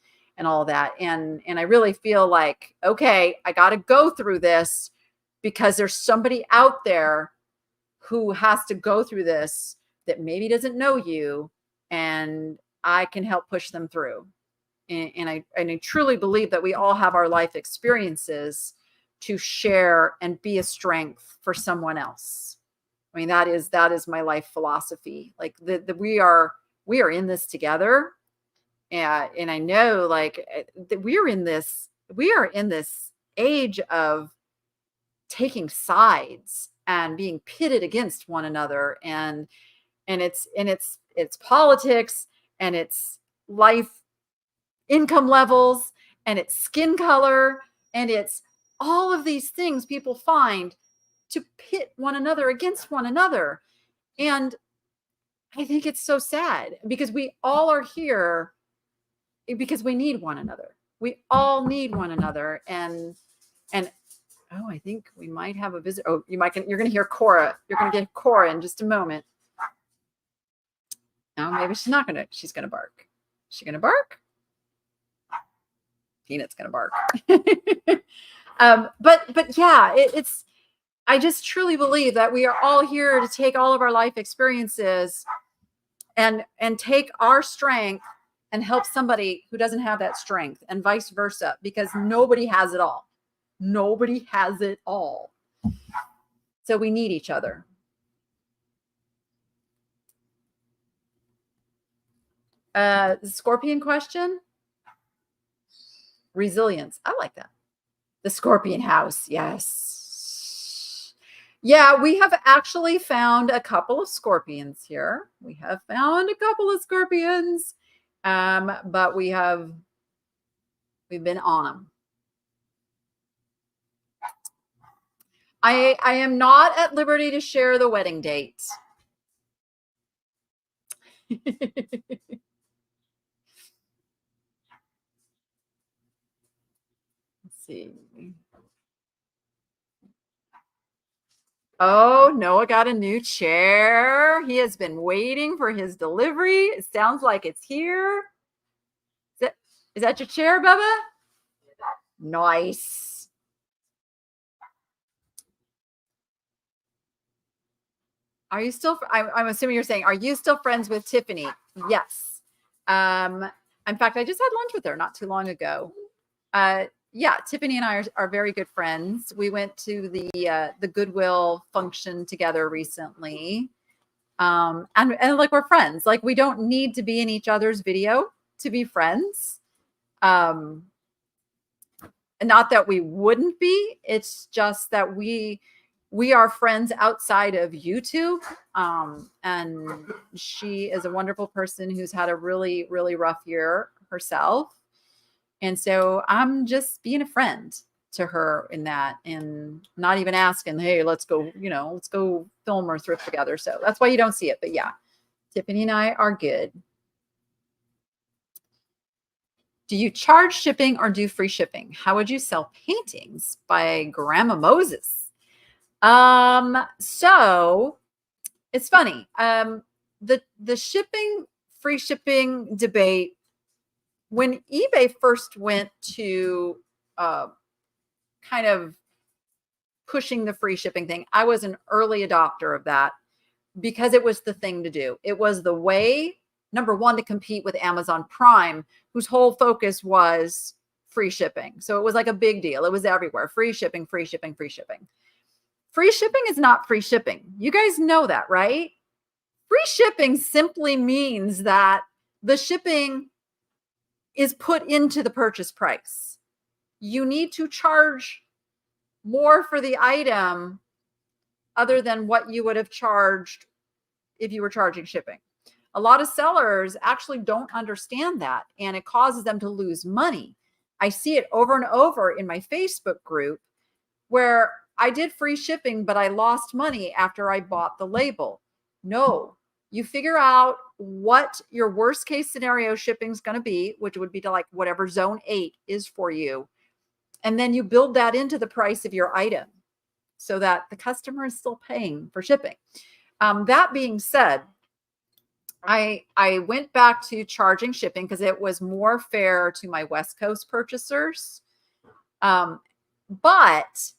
all that. And I really feel like, okay, I got to go through this because there's somebody out there who has to go through this that maybe doesn't know you, and I can help push them through. And I truly believe that we all have our life experiences to share and be a strength for someone else. I mean, that is my life philosophy. Like we are in this together. And I know like that we are in this age of taking sides and being pitted against one another. And it's politics, and it's life income levels, and it's skin color, and it's all of these things people find to pit one another against one another. And I think it's so sad because we all are here because we need one another. We all need one another. And oh, I think we might have a visit. Oh, you're going to hear Cora. You're going to get Cora in just a moment. No, maybe she's not going to. She's going to bark. Is she going to bark? Peanut's going to bark. But yeah, it's, I just truly believe that we are all here to take all of our life experiences and take our strength and help somebody who doesn't have that strength, and vice versa, because nobody has it all. Nobody has it all. So we need each other. The scorpion question. Resilience. I like that. The scorpion house. Yes. Yeah, we have actually found a couple of scorpions here. We have found a couple of scorpions, but we've been on them. I am not at liberty to share the wedding date. Let's see. Oh, Noah got a new chair. He has been waiting for his delivery. It sounds like it's here. Is that your chair, Bubba? Nice. Are you still, I'm assuming you're saying, are you still friends with Tiffany? Yes. In fact, I just had lunch with her not too long ago. Yeah, Tiffany and I are very good friends. We went to the Goodwill function together recently. And like, we're friends. Like, we don't need to be in each other's video to be friends. And not that we wouldn't be, it's just that we are friends outside of YouTube. And she is a wonderful person who's had a really, really rough year herself. And so I'm just being a friend to her in that, and not even asking, hey, let's go film or thrift together. So that's why you don't see it. But yeah, Tiffany and I are good. Do you charge shipping or do free shipping? How would you sell paintings by Grandma Moses? So it's funny. The shipping, free shipping debate, when eBay first went to kind of pushing the free shipping thing, I was an early adopter of that because it was the thing to do. It was the way, number one, to compete with Amazon Prime, whose whole focus was free shipping. So it was like a big deal. It was everywhere. Free shipping, free shipping, free shipping. Free shipping is not free shipping. You guys know that, right? Free shipping simply means that the shipping is put into the purchase price. You need to charge more for the item other than what you would have charged if you were charging shipping. A lot of sellers actually don't understand that, and it causes them to lose money. I see it over and over in my Facebook group where I did free shipping, but I lost money after I bought the label. No, you figure out what your worst case scenario shipping is going to be, which would be to like whatever zone 8 is for you. And then you build that into the price of your item so that the customer is still paying for shipping. That being said, I went back to charging shipping because it was more fair to my West Coast purchasers. But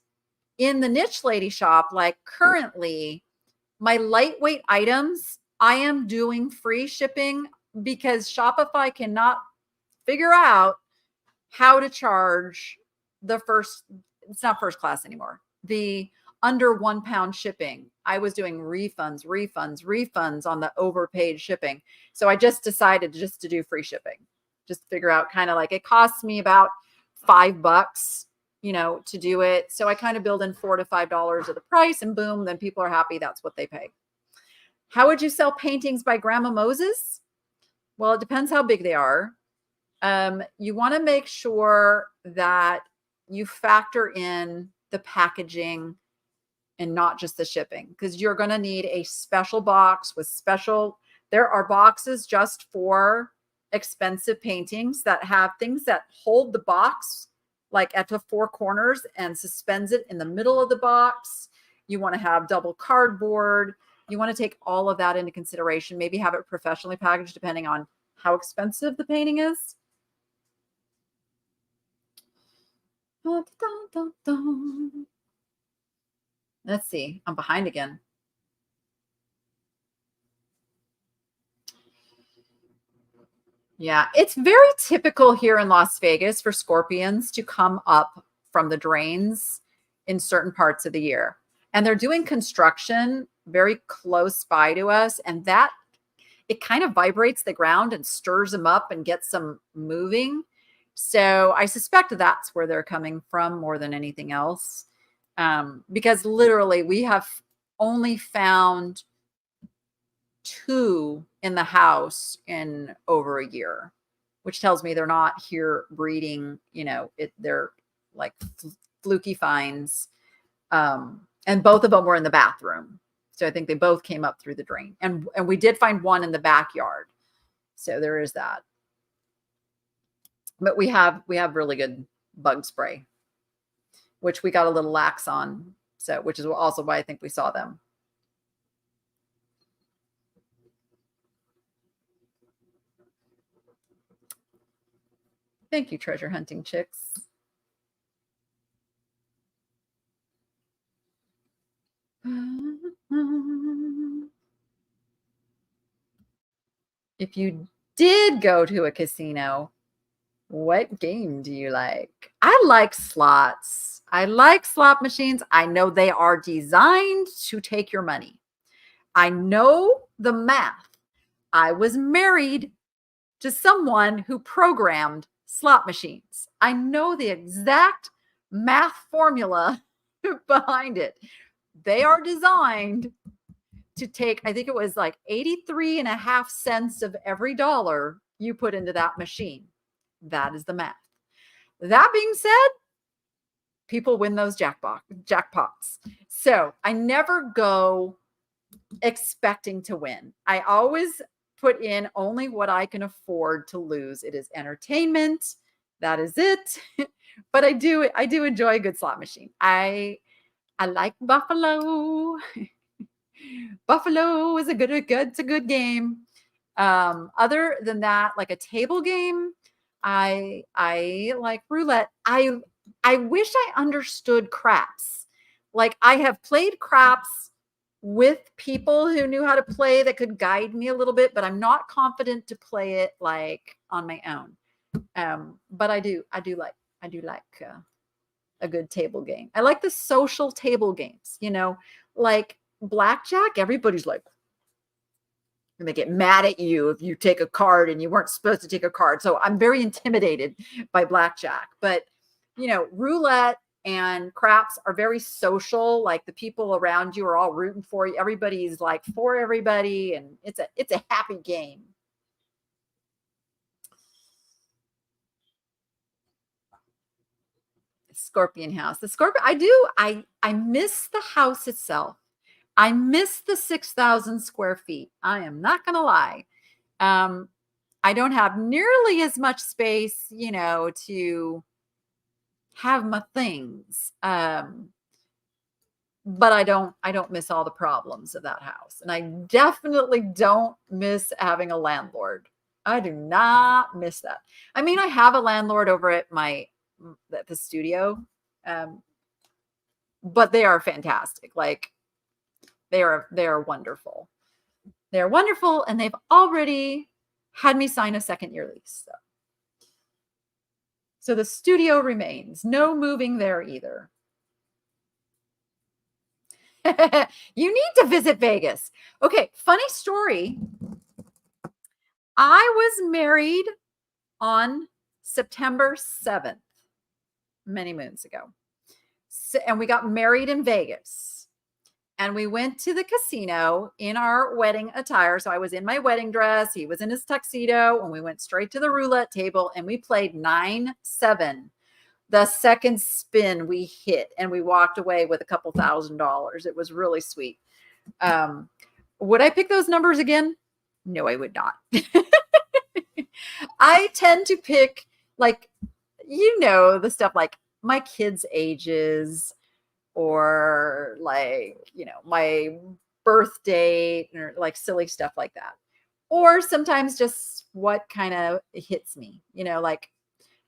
in the niche lady shop, like currently, my lightweight items, I am doing free shipping because Shopify cannot figure out how to charge it's not first class anymore, the under 1 pound shipping. I was doing refunds on the overpaid shipping. So I just decided just to do free shipping, just figure out kind of like it costs me about $5, to do it. So I kind of build in $4 to $5 of the price, and boom, then people are happy. That's what they pay. How would you sell paintings by Grandma Moses? Well, it depends how big they are. You want to make sure that you factor in the packaging and not just the shipping, because you're going to need a special box with there are boxes just for expensive paintings that have things that hold the box like at the 4 corners and suspends it in the middle of the box. You want to have double cardboard. You want to take all of that into consideration, maybe have it professionally packaged depending on how expensive the painting is. Let's see. I'm behind again. Yeah, it's very typical here in Las Vegas for scorpions to come up from the drains in certain parts of the year. And they're doing construction very close by to us. And that it kind of vibrates the ground and stirs them up and gets them moving. So I suspect that's where they're coming from more than anything else. Because literally we have only found 2 in the house in over a year, which tells me they're not here breeding, they're like fluky finds. And both of them were in the bathroom. So I think they both came up through the drain. And we did find one in the backyard. So there is that. But we have really good bug spray, which we got a little lax on. So which is also why I think we saw them. Thank you, treasure hunting chicks. If you did go to a casino, what game do you like? I like slots. I like slot machines. I know they are designed to take your money. I know the math. I was married to someone who programmed slot machines. I know the exact math formula behind it. They are designed to take, I think it was like 83.5 cents of every dollar you put into that machine. That is the math. That being said, people win those jackpots. So I never go expecting to win. I always put in only what I can afford to lose. It is entertainment. That is it. But I do enjoy a good slot machine. I like Buffalo. Buffalo is it's a good game. Other than that, like a table game, I like roulette. I wish I understood craps. Like I have played craps with people who knew how to play that could guide me a little bit, but I'm not confident to play it like on my own. But I do like a good table game. I like the social table games, like blackjack. Everybody's like, and they get mad at you if you take a card and you weren't supposed to take a card. So I'm very intimidated by blackjack. But, roulette and craps are very social. Like the people around you are all rooting for you. Everybody's like for everybody. And it's a happy game. Scorpion house. The Scorpion, I miss the house itself. I miss the 6,000 square feet. I am not going to lie. I don't have nearly as much space, to have my things. But I don't miss all the problems of that house. And I definitely don't miss having a landlord. I do not miss that. I mean, I have a landlord over at the studio. But they are fantastic. Like they are wonderful. They're wonderful. And they've already had me sign a 2nd-year lease. So the studio remains. No moving there either. You need to visit Vegas. Okay, funny story. I was married on September 7th, many moons ago. So, and we got married in Vegas. And we went to the casino in our wedding attire. So I was in my wedding dress. He was in his tuxedo. And we went straight to the roulette table and we played 9-7. The second spin we hit and we walked away with a couple $1,000s. It was really sweet. Would I pick those numbers again? No, I would not. I tend to pick like, the stuff like my kids' ages, or like, my birth date, or like silly stuff like that. Or sometimes just what kind of hits me, like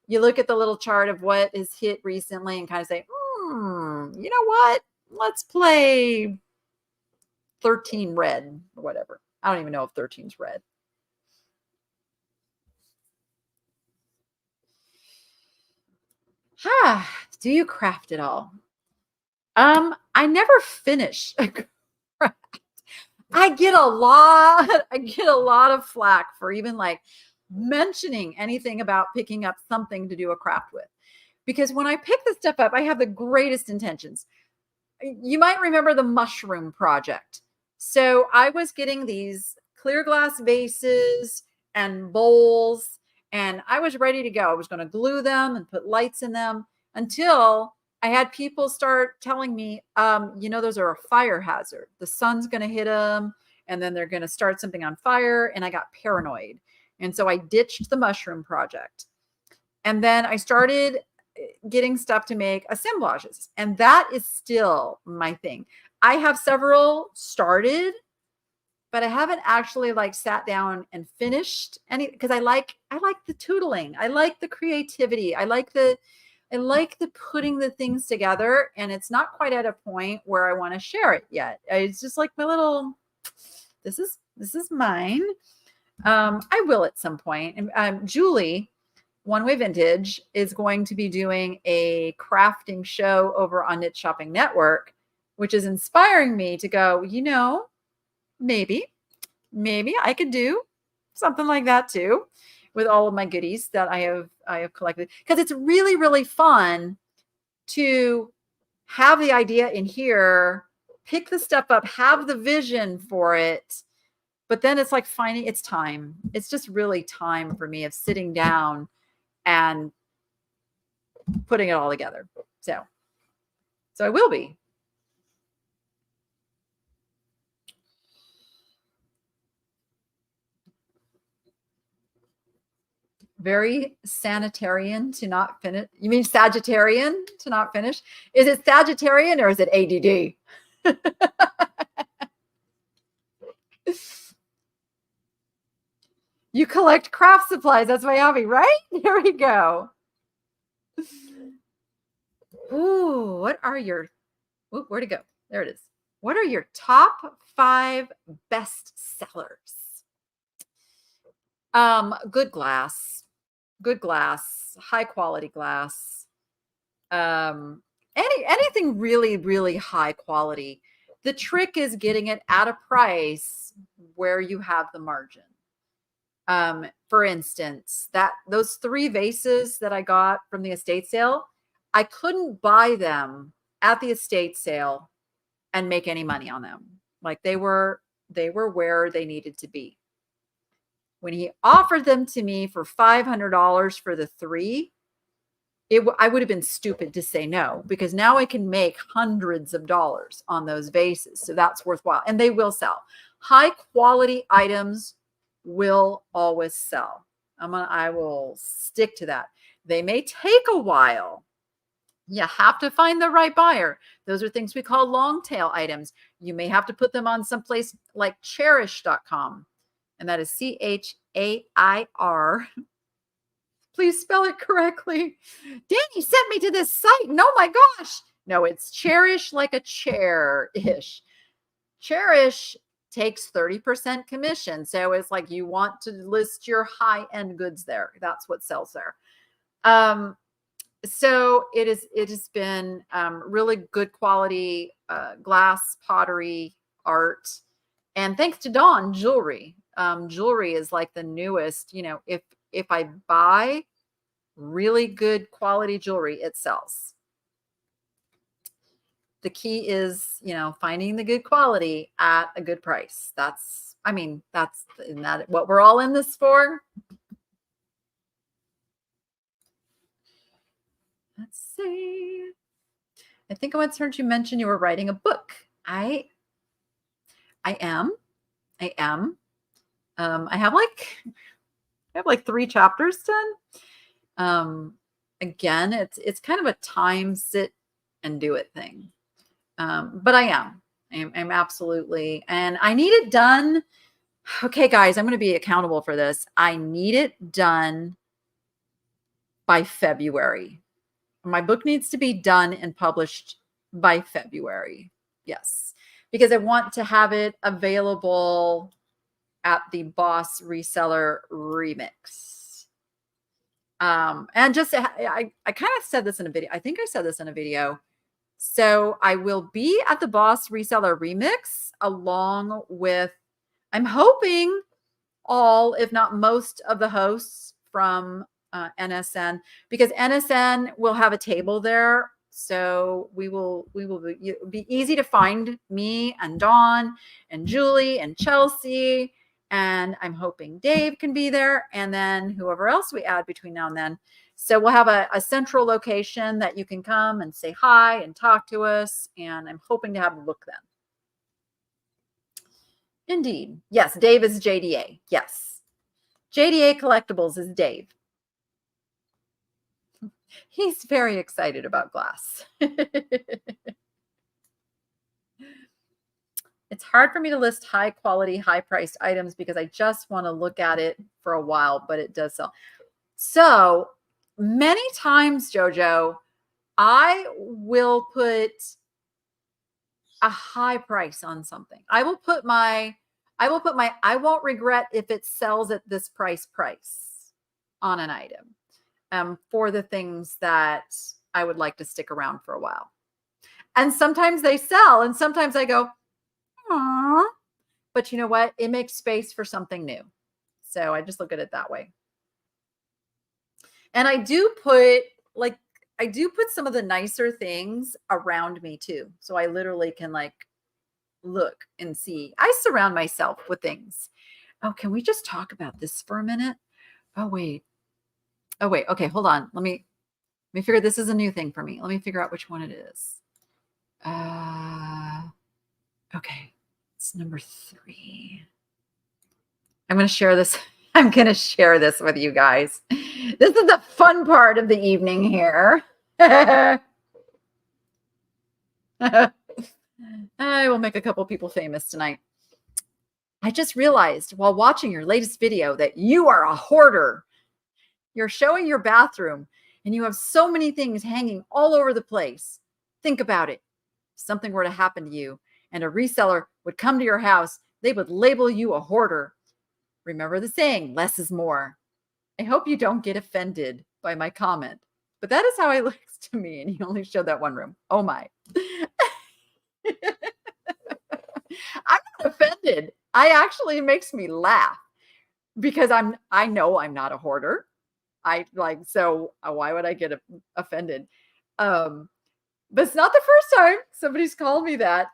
you look at the little chart of what is hit recently and kind of say, you know what? Let's play 13 red or whatever. I don't even know if 13's red. Do you craft it all? I never finish a craft. I get a lot of flack for even like mentioning anything about picking up something to do a craft with. Because when I pick this stuff up, I have the greatest intentions. You might remember the mushroom project. So I was getting these clear glass vases and bowls, and I was ready to go. I was going to glue them and put lights in them until I had people start telling me, those are a fire hazard. The sun's going to hit them, and then they're going to start something on fire. And I got paranoid. And so I ditched the mushroom project. And then I started getting stuff to make assemblages. And that is still my thing. I have several started, but I haven't actually like sat down and finished any, because I like the tootling. I like the creativity. I like the putting the things together, and it's not quite at a point where I want to share it yet. It's just like my little, this is mine. I will at some point. And Julie, One Way Vintage, is going to be doing a crafting show over on Knit Shopping Network, which is inspiring me to go, maybe I could do something like that too, with all of my goodies that I have collected. Because it's really, really fun to have the idea in here, pick the stuff up, have the vision for it. But then it's like it's time. It's just really time for me of sitting down and putting it all together. So I will be. Very sanitarian to not finish. You mean Sagittarian to not finish? Is it Sagittarian or is it ADD? You collect craft supplies. That's my hobby, right? There we go. Ooh, where'd it go? There it is. What are your top 5 best sellers? Good glass, high quality glass. Anything really, really high quality. The trick is getting it at a price where you have the margin. For instance, those 3 vases that I got from the estate sale, I couldn't buy them at the estate sale and make any money on them. Like they were where they needed to be. When he offered them to me for $500 for the 3, I would have been stupid to say no, because now I can make hundreds of dollars on those vases. So that's worthwhile. And they will sell. High quality items will always sell. I will stick to that. They may take a while. You have to find the right buyer. Those are things we call long tail items. You may have to put them on someplace like cherish.com. And that is CHAIR. Please spell it correctly. Danny sent me to this site. And oh my gosh. No, it's Cherish, like a chair-ish. Cherish takes 30% commission. So it's like you want to list your high-end goods there. That's what sells there. So it has been really good quality glass, pottery, art. And thanks to Dawn, jewelry. Jewelry is like the newest, if I buy really good quality jewelry, it sells. The key is, finding the good quality at a good price. Isn't that what we're all in this for? Let's see. I think I once heard you mention you were writing a book. I am. I have like 3 chapters done. Again, it's kind of a time sit and do it thing. But I'm absolutely, and I need it done. Okay, guys, I'm going to be accountable for this. I need it done by February. My book needs to be done and published by February. Yes, because I want to have it available at the Boss Reseller Remix. And just, I kind of said this in a video. I think I said this in a video. So I will be at the Boss Reseller Remix along with, I'm hoping all, if not most of the hosts from NSN, because NSN will have a table there. So we will be easy to find me and Dawn and Julie and Chelsea. And I'm hoping Dave can be there. And then whoever else we add between now and then. So we'll have a central location that you can come and say hi and talk to us. And I'm hoping to have a look then. Indeed. Yes, Dave is JDA. Yes. JDA Collectibles is Dave. He's very excited about glass. It's hard for me to list high quality, high priced items because I just want to look at it for a while, but it does sell. So many times, Jojo, I will put a high price on something. I won't regret if it sells at this price on an item for the things that I would like to stick around for a while. And sometimes they sell and sometimes I go, aww, but you know what? It makes space for something new. So I just look at it that way. And I do put some of the nicer things around me too. So I literally can like look and see. I surround myself with things. Oh, can we just talk about this for a minute? Oh, wait. Okay, hold on. Let me figure, this is a new thing for me. Let me figure out which one it is. Okay. It's number 3. I'm going to share this. I'm going to share this with you guys. This is the fun part of the evening here. I will make a couple people famous tonight. I just realized while watching your latest video that you are a hoarder. You're showing your bathroom and you have so many things hanging all over the place. Think about it. If something were to happen to you and a reseller would come to your house, they would label you a hoarder. Remember the saying, less is more. I hope you don't get offended by my comment, but that is how it looks to me. And he only showed that one room. Oh my. I'm not offended. It makes me laugh because I know I'm not a hoarder. So why would I get offended? But it's not the first time somebody's called me that.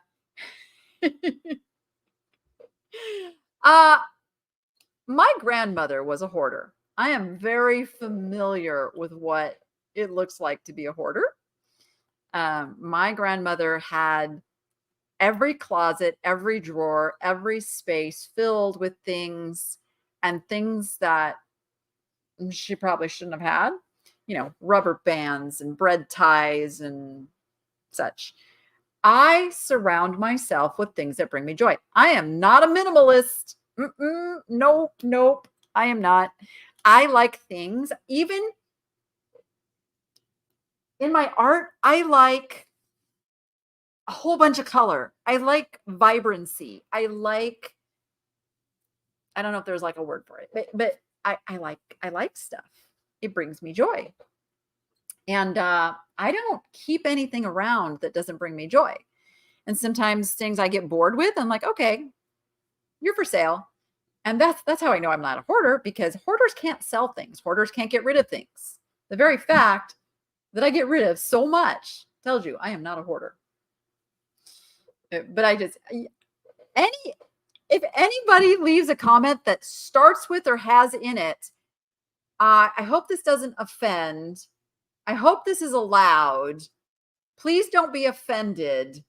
My grandmother was a hoarder. I am very familiar with what it looks like to be a hoarder. My grandmother had every closet, every drawer, every space filled with things and things that she probably shouldn't have had, rubber bands and bread ties and such. I surround myself with things that bring me joy. I am not a minimalist. Nope. I am not. I like things. Even in my art, I like a whole bunch of color. I like vibrancy. I don't know if there's like a word for it, but I like stuff. It brings me joy. And I don't keep anything around that doesn't bring me joy. And sometimes things I get bored with, I'm like, okay, you're for sale. And that's how I know I'm not a hoarder, because hoarders can't sell things. Hoarders can't get rid of things. The very fact that I get rid of so much tells you I am not a hoarder. But if anybody leaves a comment that starts with or has in it, I hope this doesn't offend. I hope this is allowed. Please don't be offended.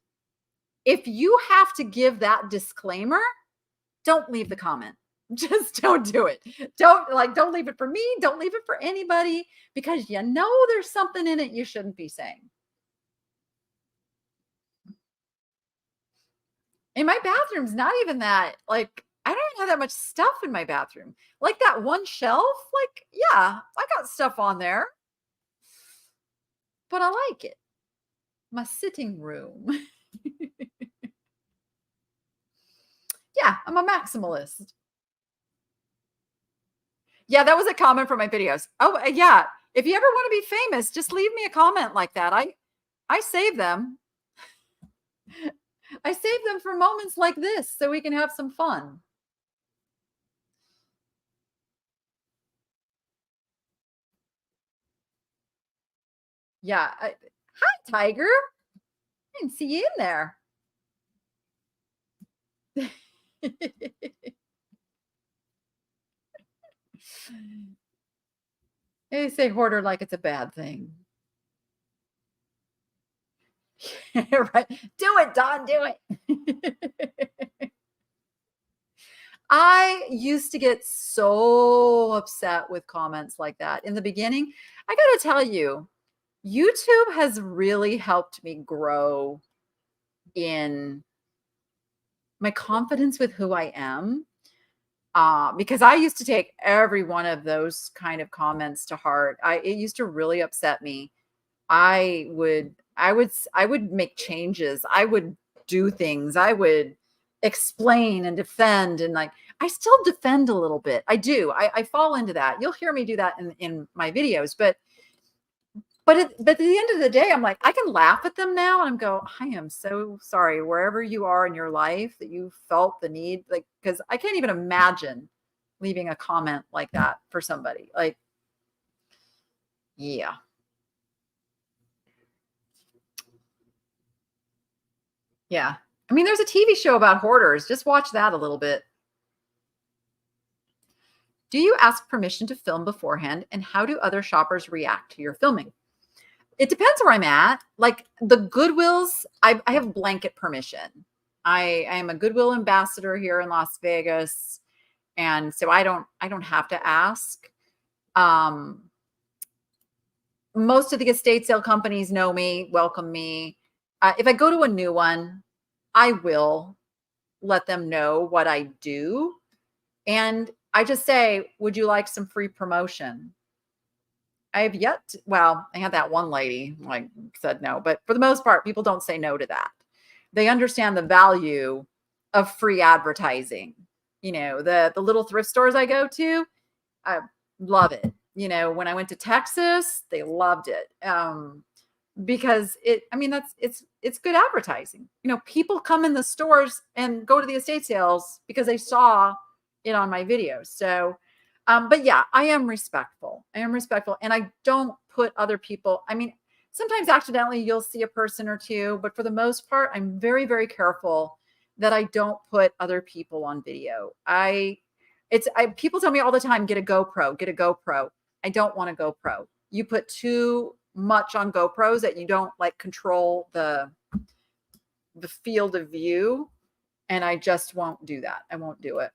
If you have to give that disclaimer, don't leave the comment. Just don't do it. Don't leave it for me. Don't leave it for anybody, because there's something in it you shouldn't be saying. In my bathroom's not even that, I don't even have that much stuff in my bathroom. Like that one shelf, yeah, I got stuff on there, but I like it. My sitting room. Yeah, I'm a maximalist. Yeah, that was a comment from my videos. Oh, yeah. If you ever want to be famous, just leave me a comment like that. I save them. I save them for moments like this so we can have some fun. Yeah. Hi, Tiger. I didn't see you in there. They say hoarder like it's a bad thing. Right. Do it, Don. Do it. I used to get so upset with comments like that in the beginning. I got to tell you, YouTube has really helped me grow in my confidence with who I am. Because I used to take every one of those kind of comments to heart. It used to really upset me. I would make changes. I would do things. I would explain and defend, and like I still defend a little bit. I do. I fall into that. You'll hear me do that in my videos, but at the end of the day, I'm like, I can laugh at them now and I'm go, I am so sorry wherever you are in your life that you felt the need, like, because I can't even imagine leaving a comment like that for somebody. Like, yeah. Yeah. I mean, there's a TV show about hoarders. Just watch that a little bit. Do you ask permission to film beforehand? And how do other shoppers react to your filming? It depends where I'm at. Like the Goodwills, I have blanket permission. I am a Goodwill ambassador here in Las Vegas. And so I don't have to ask. Most of the estate sale companies know me, welcome me. If I go to a new one, I will let them know what I do. And I just say, would you like some free promotion? I have yet to, well, I had that one lady like said no, but for the most part, people don't say no to that. They understand the value of free advertising. You know, the little thrift stores I go to, I love it. You know, when I went to Texas, they loved it. Because it's good advertising. You know, people come in the stores and go to the estate sales because they saw it on my videos. So, but yeah, I am respectful. And I don't put other people, I mean, sometimes accidentally you'll see a person or two, but for the most part, I'm very, very careful that I don't put other people on video. People tell me all the time, get a GoPro. I don't want a GoPro. You put too much on GoPros that you don't like control the field of view. And I just won't do that. I won't do it.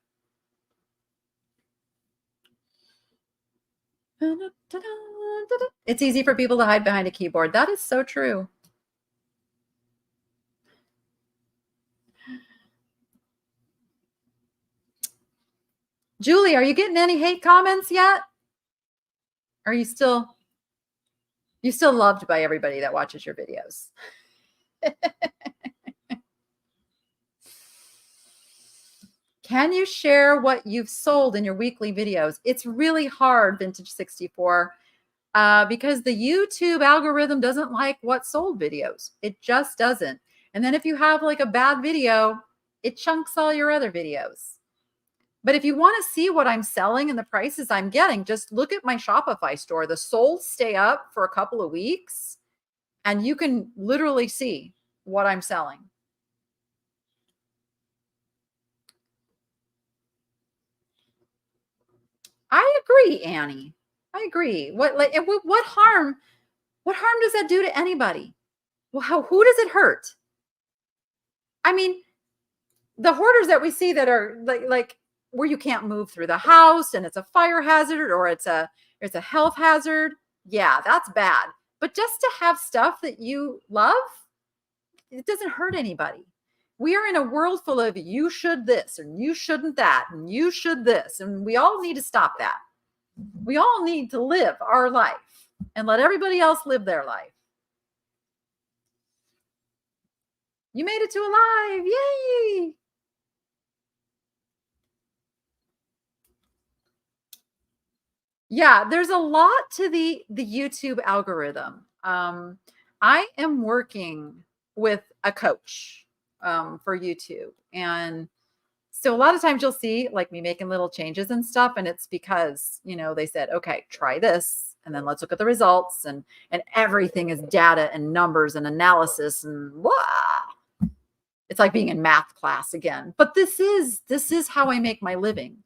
It's easy for people to hide behind a keyboard. That is so true. Julie, are you getting any hate comments yet? Are you still loved by everybody that watches your videos? Can you share what you've sold in your weekly videos? It's really hard, Vintage 64, because the YouTube algorithm doesn't like what sold videos. It just doesn't. And then if you have like a bad video, it chunks all your other videos. But if you want to see what I'm selling and the prices I'm getting, just look at my Shopify store. The solds stay up for a couple of weeks and you can literally see what I'm selling. I agree, Annie. I agree. What harm does that do to anybody? Well, who does it hurt? I mean, the hoarders that we see that are like where you can't move through the house and it's a fire hazard or it's a health hazard. Yeah, that's bad. But just to have stuff that you love, it doesn't hurt anybody. We are in a world full of you should this and you shouldn't that and you should this. And we all need to stop that. We all need to live our life and let everybody else live their life. You made it to alive. Yay. Yeah, there's a lot to the YouTube algorithm. I am working with a coach for YouTube, and so a lot of times you'll see like me making little changes and stuff, and it's because, you know, they said, okay, try this, and then let's look at the results, and everything is data and numbers and analysis and blah. It's like being in math class again. But this is how I make my living.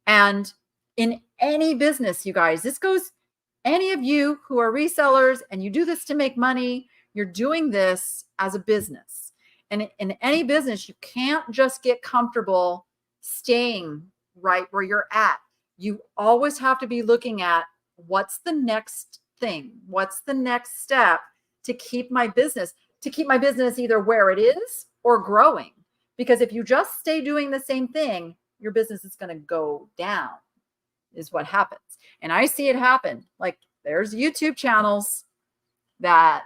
And in any business, you guys, this goes, any of you who are resellers and you do this to make money, you're doing this as a business. And in any business, you can't just get comfortable staying right where you're at. You always have to be looking at what's the next thing? What's the next step to keep my business either where it is or growing? Because if you just stay doing the same thing, your business is going to go down, is what happens. And I see it happen. Like there's YouTube channels that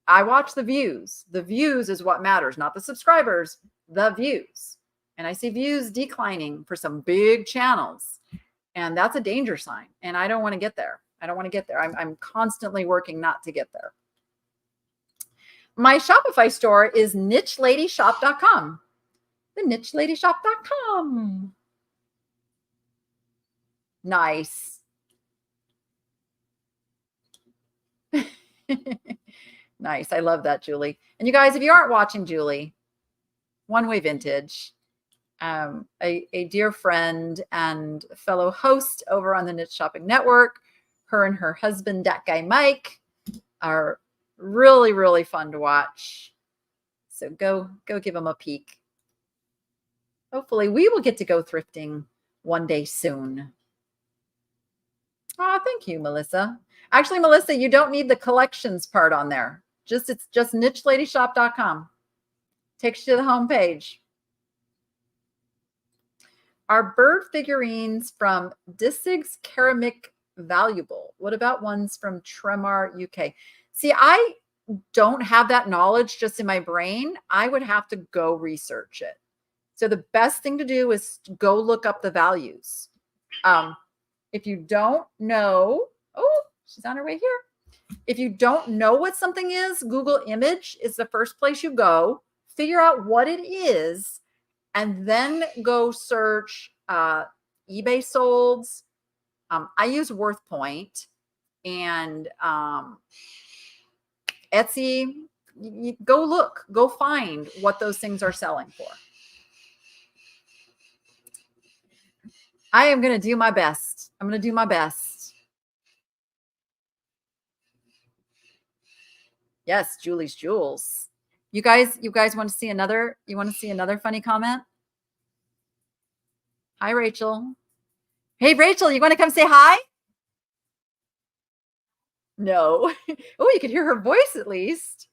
I watch the views. The views is what matters, not the subscribers, the views. And I see views declining for some big channels. And that's a danger sign. And I don't want to get there. I'm constantly working not to get there. My Shopify store is nicheladyshop.com. The nicheladyshop.com. Nice. Nice. I love that, Julie. And you guys, if you aren't watching Julie, One Way Vintage, a dear friend and fellow host over on the Niche Shopping Network, her and her husband, that guy Mike, are really, really fun to watch. So go give them a peek. Hopefully we will get to go thrifting one day soon. Oh, thank you, Melissa. Actually, Melissa, you don't need the collections part on there. It's just nicheladyshop.com. Takes you to the home page. Are bird figurines from Dissig's Ceramic valuable? What about ones from Tremar, UK? See, I don't have that knowledge just in my brain. I would have to go research it. So the best thing to do is go look up the values. If you don't know, oh, she's on her way here. If you don't know what something is, Google image is the first place you go. Figure out what it is, and then go search eBay solds. I use WorthPoint and Etsy. Go find what those things are selling for. I am going to do my best. I'm going to do my best. Yes, Julie's Jewels. You guys want to see another? You want to see another funny comment? Hi, Rachel. Hey, Rachel, you want to come say hi? No. Oh, you could hear her voice at least.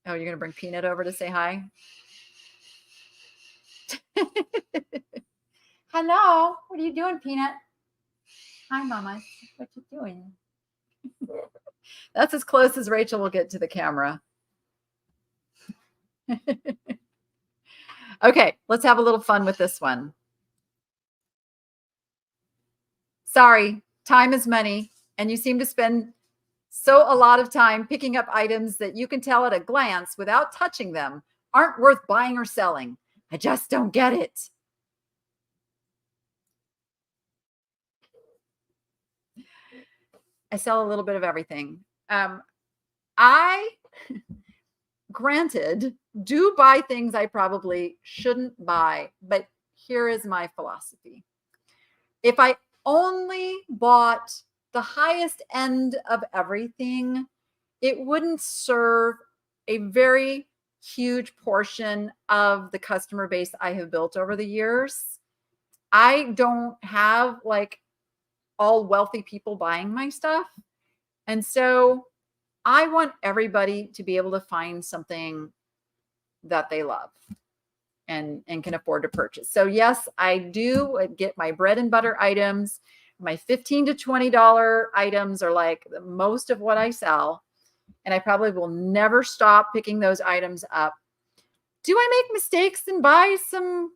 Oh, you're going to bring Peanut over to say hi? Hello. What are you doing, Peanut? Hi, Mama. What you doing? That's as close as Rachel will get to the camera. Okay, let's have a little fun with this one. Sorry, time is money, and you seem to spend a lot of time picking up items that you can tell at a glance without touching them aren't worth buying or selling. I just don't get it. I sell a little bit of everything. I, granted, do buy things I probably shouldn't buy, but here is my philosophy. If I only bought the highest end of everything, it wouldn't serve a very huge portion of the customer base I have built over the years. I don't have like all wealthy people buying my stuff. And so I want everybody to be able to find something that they love and can afford to purchase. So yes, I do get my bread and butter items. My $15 to $20 items are like most of what I sell. And I probably will never stop picking those items up. Do I make mistakes and buy some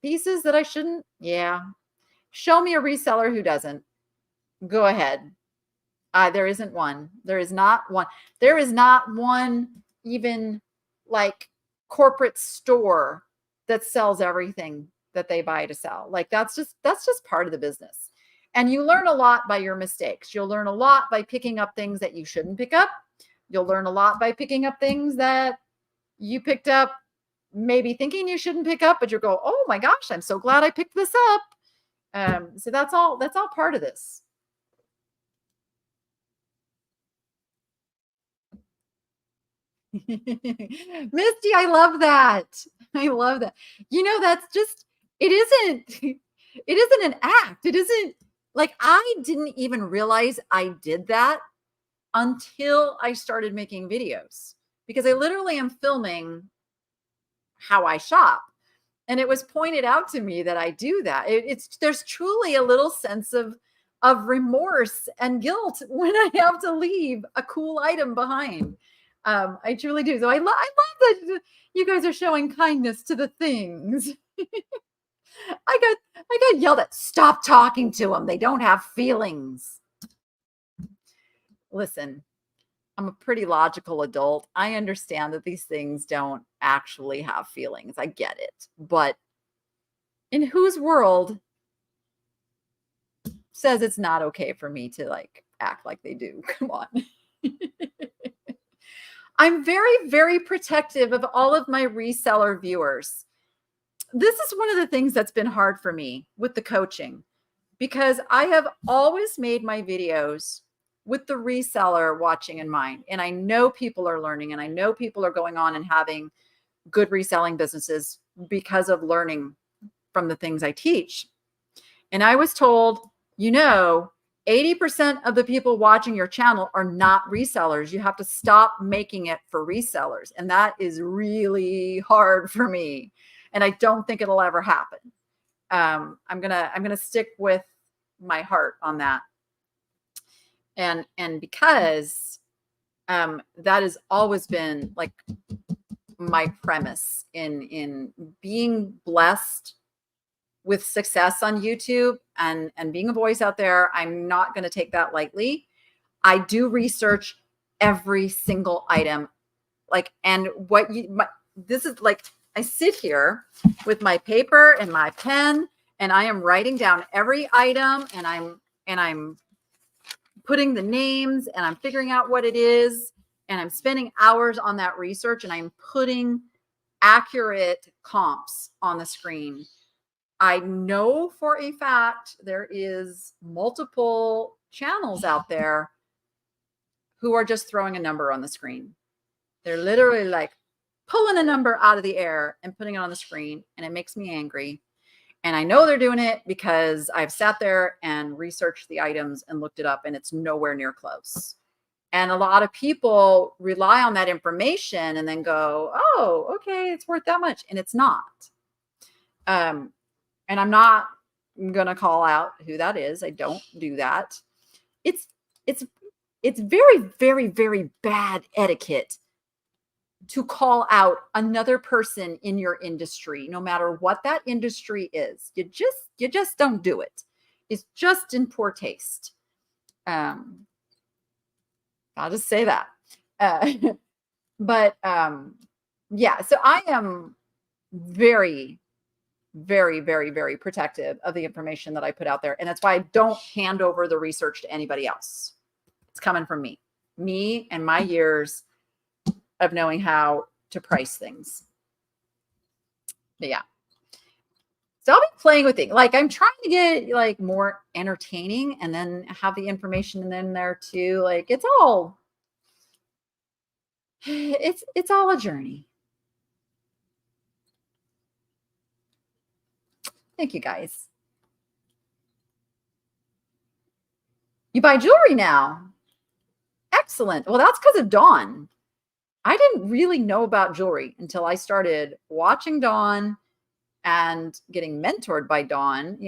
pieces that I shouldn't? Yeah. Show me a reseller who doesn't. Go ahead. There isn't one. There is not one. There is not one even like corporate store that sells everything that they buy to sell. Like that's just part of the business. And you learn a lot by your mistakes. You'll learn a lot by picking up things that you shouldn't pick up. You'll learn a lot by picking up things that you picked up maybe thinking you shouldn't pick up, but you go, oh my gosh, I'm so glad I picked this up. So that's all part of this. Misty, I love that. I love that. That's just, it isn't an act. It isn't like, I didn't even realize I did that until I started making videos, because I literally am filming how I shop. And it was pointed out to me that I do that. There's truly a little sense of remorse and guilt when I have to leave a cool item behind. I truly do. So I love that you guys are showing kindness to the things. I got yelled at. Stop talking to them. They don't have feelings. Listen, I'm a pretty logical adult. I understand that these things don't actually have feelings. I get it. But in whose world says it's not okay for me to act like they do? Come on. I'm very, very protective of all of my reseller viewers. This is one of the things that's been hard for me with the coaching, because I have always made my videos with the reseller watching in mind. And I know people are learning, and I know people are going on and having good reselling businesses because of learning from the things I teach. And I was told, 80% of the people watching your channel are not resellers. You have to stop making it for resellers. And that is really hard for me. And I don't think it'll ever happen. I'm gonna stick with my heart on that. And because that has always been like my premise in being blessed with success on YouTube and being a voice out there. I'm not going to take that lightly. I do research every single item. This is like, I sit here with my paper and my pen, and I am writing down every item, and I'm putting the names, and I'm figuring out what it is, and I'm spending hours on that research, and I'm putting accurate comps on the screen. I know for a fact there is multiple channels out there who are just throwing a number on the screen. They're literally like pulling a number out of the air and putting it on the screen, and it makes me angry. And I know they're doing it because I've sat there and researched the items and looked it up, and it's nowhere near close. And a lot of people rely on that information and then go, oh, okay, it's worth that much. And it's not. And I'm not going to call out who that is. I don't do that. It's very, very, very bad etiquette to call out another person in your industry, no matter what that industry is. You just don't do it. It's just in poor taste. I'll just say that. Yeah, so I am very, very, very, very protective of the information that I put out there. And that's why I don't hand over the research to anybody else. It's coming from me and my years of knowing how to price things. But yeah. So I'll be playing with things. Like, I'm trying to get like more entertaining and then have the information in there too. Like, it's all a journey. Thank you, guys. You buy jewelry now. Excellent. Well, that's because of Dawn. I didn't really know about jewelry until I started watching Dawn and getting mentored by Dawn.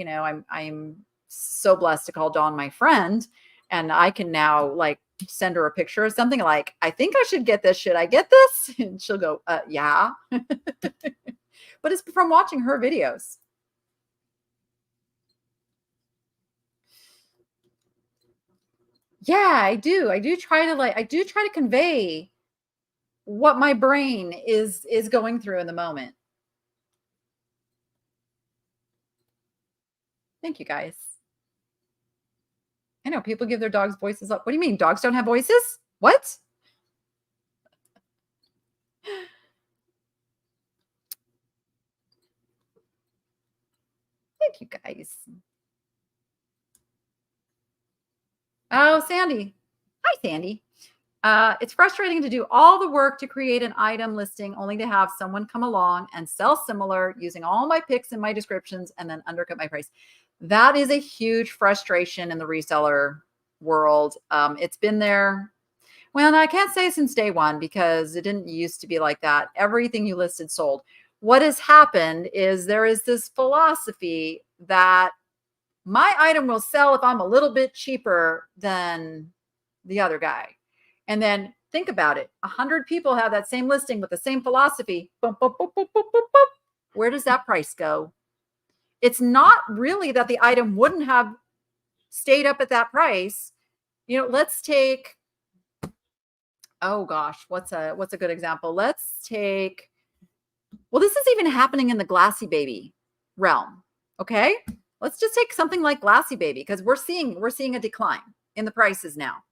I'm so blessed to call Dawn my friend, and I can now like send her a picture of something like, I think I should get this. Should I get this? And she'll go, yeah. But it's from watching her videos. Yeah, I do. I do try to convey what my brain is going through in the moment. Thank you guys. I know people give their dogs voices up. What do you mean? Dogs don't have voices? What? Thank you guys. Oh, Sandy. Hi, Sandy. It's frustrating to do all the work to create an item listing only to have someone come along and sell similar using all my pics and my descriptions and then undercut my price. That is a huge frustration in the reseller world. It's been there. Well, I can't say since day one because it didn't used to be like that. Everything you listed sold. What has happened is there is this philosophy that my item will sell if I'm a little bit cheaper than the other guy. And then think about it. 100 people have that same listing with the same philosophy. Boom, boom, boom, boom, boom, boom, boom. Where does that price go? It's not really that the item wouldn't have stayed up at that price. You know, let's take, oh gosh, what's a good example? Let's take, well, this is even happening in the Glassy Baby realm. Okay. Let's just take something like Glassy Baby because we're seeing a decline in the prices now.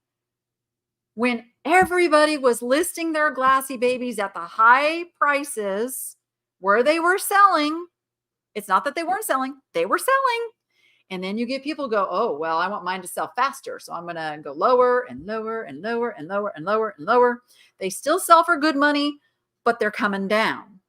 When everybody was listing their Glassy Babies at the high prices where they were selling, it's not that they weren't selling, they were selling. And then you get people go, oh, well, I want mine to sell faster. So I'm going to go lower and lower and lower and lower and lower and lower. They still sell for good money, but they're coming down.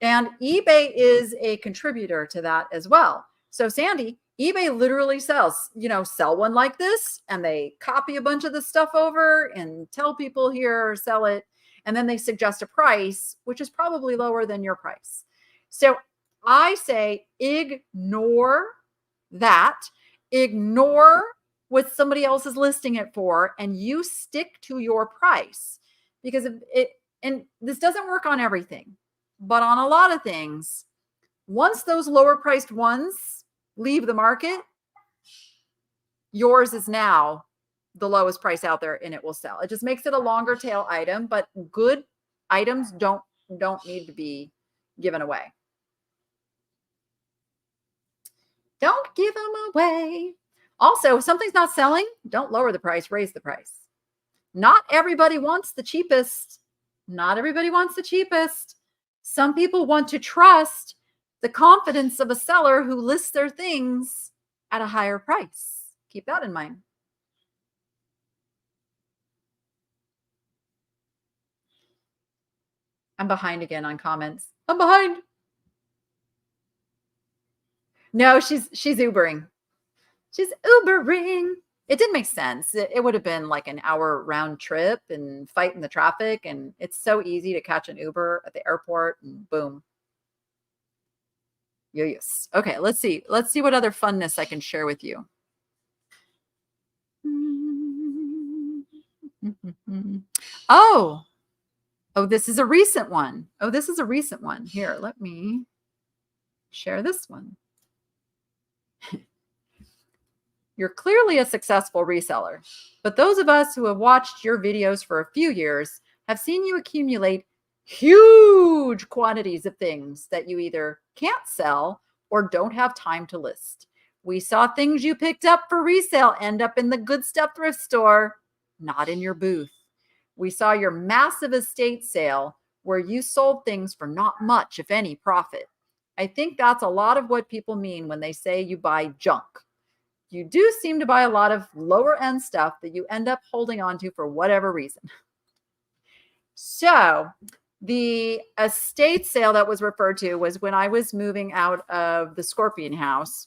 And eBay is a contributor to that as well. So Sandy, eBay literally sells, sell one like this and they copy a bunch of the stuff over and tell people here, sell it. And then they suggest a price, which is probably lower than your price. So I say, ignore that, ignore what somebody else is listing it for, and you stick to your price because and this doesn't work on everything, but on a lot of things, once those lower priced ones leave the market, yours is now the lowest price out there and it will sell. It just makes it a longer tail item, but good items don't need to be given away. Don't give them away. Also, if something's not selling, don't lower the price, raise the price. Not everybody wants the cheapest. Not everybody wants the cheapest. Some people want to trust the confidence of a seller who lists their things at a higher price. Keep that in mind. I'm behind again on comments. I'm behind. No, she's Ubering. She's Ubering. It didn't make sense. It would have been like an hour round trip and fighting the traffic. And it's so easy to catch an Uber at the airport and boom. Yes. Okay, let's see. Let's see what other funness I can share with you. Oh, this is a recent one. Oh, this is a recent one. Here, let me share this one. You're clearly a successful reseller, but those of us who have watched your videos for a few years have seen you accumulate huge quantities of things that you either can't sell or don't have time to list. We saw things you picked up for resale end up in the Good Stuff thrift store, not in your booth. We saw your massive estate sale where you sold things for not much, if any, profit. I think that's a lot of what people mean when they say you buy junk. You do seem to buy a lot of lower end stuff that you end up holding on to for whatever reason. So the estate sale that was referred to was when I was moving out of the Scorpion house.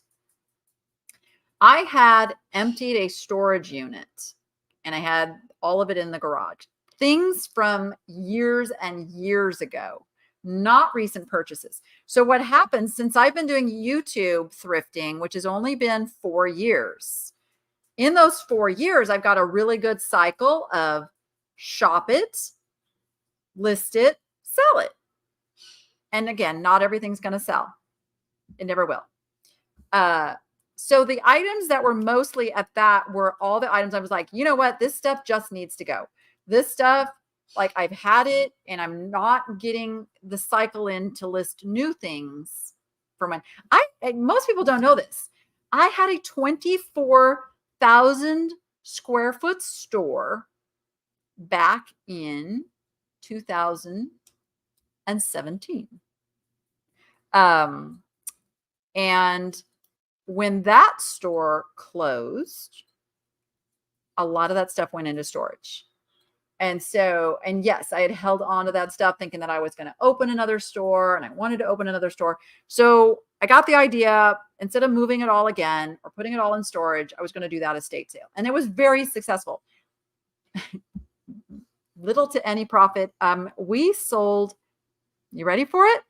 I had emptied a storage unit and I had all of it in the garage. Things from years and years ago, not recent purchases. So what happens since I've been doing YouTube thrifting, which has only been 4 years, in those 4 years, I've got a really good cycle of shop it, list it, sell it. And again, not everything's going to sell. It never will. So the items that were mostly at that were all the items I was like, you know what? This stuff just needs to go. This stuff, like I've had it and I'm not getting the cycle in to list new things for my, most people don't know this. I had a 24,000 square foot store back in 2017. And when that store closed, a lot of that stuff went into storage. And so, and yes, I had held on to that stuff thinking that I was going to open another store and I wanted to open another store. So I got the idea, instead of moving it all again or putting it all in storage, I was going to do that estate sale. And it was very successful. Little to any profit. We sold, you ready for it?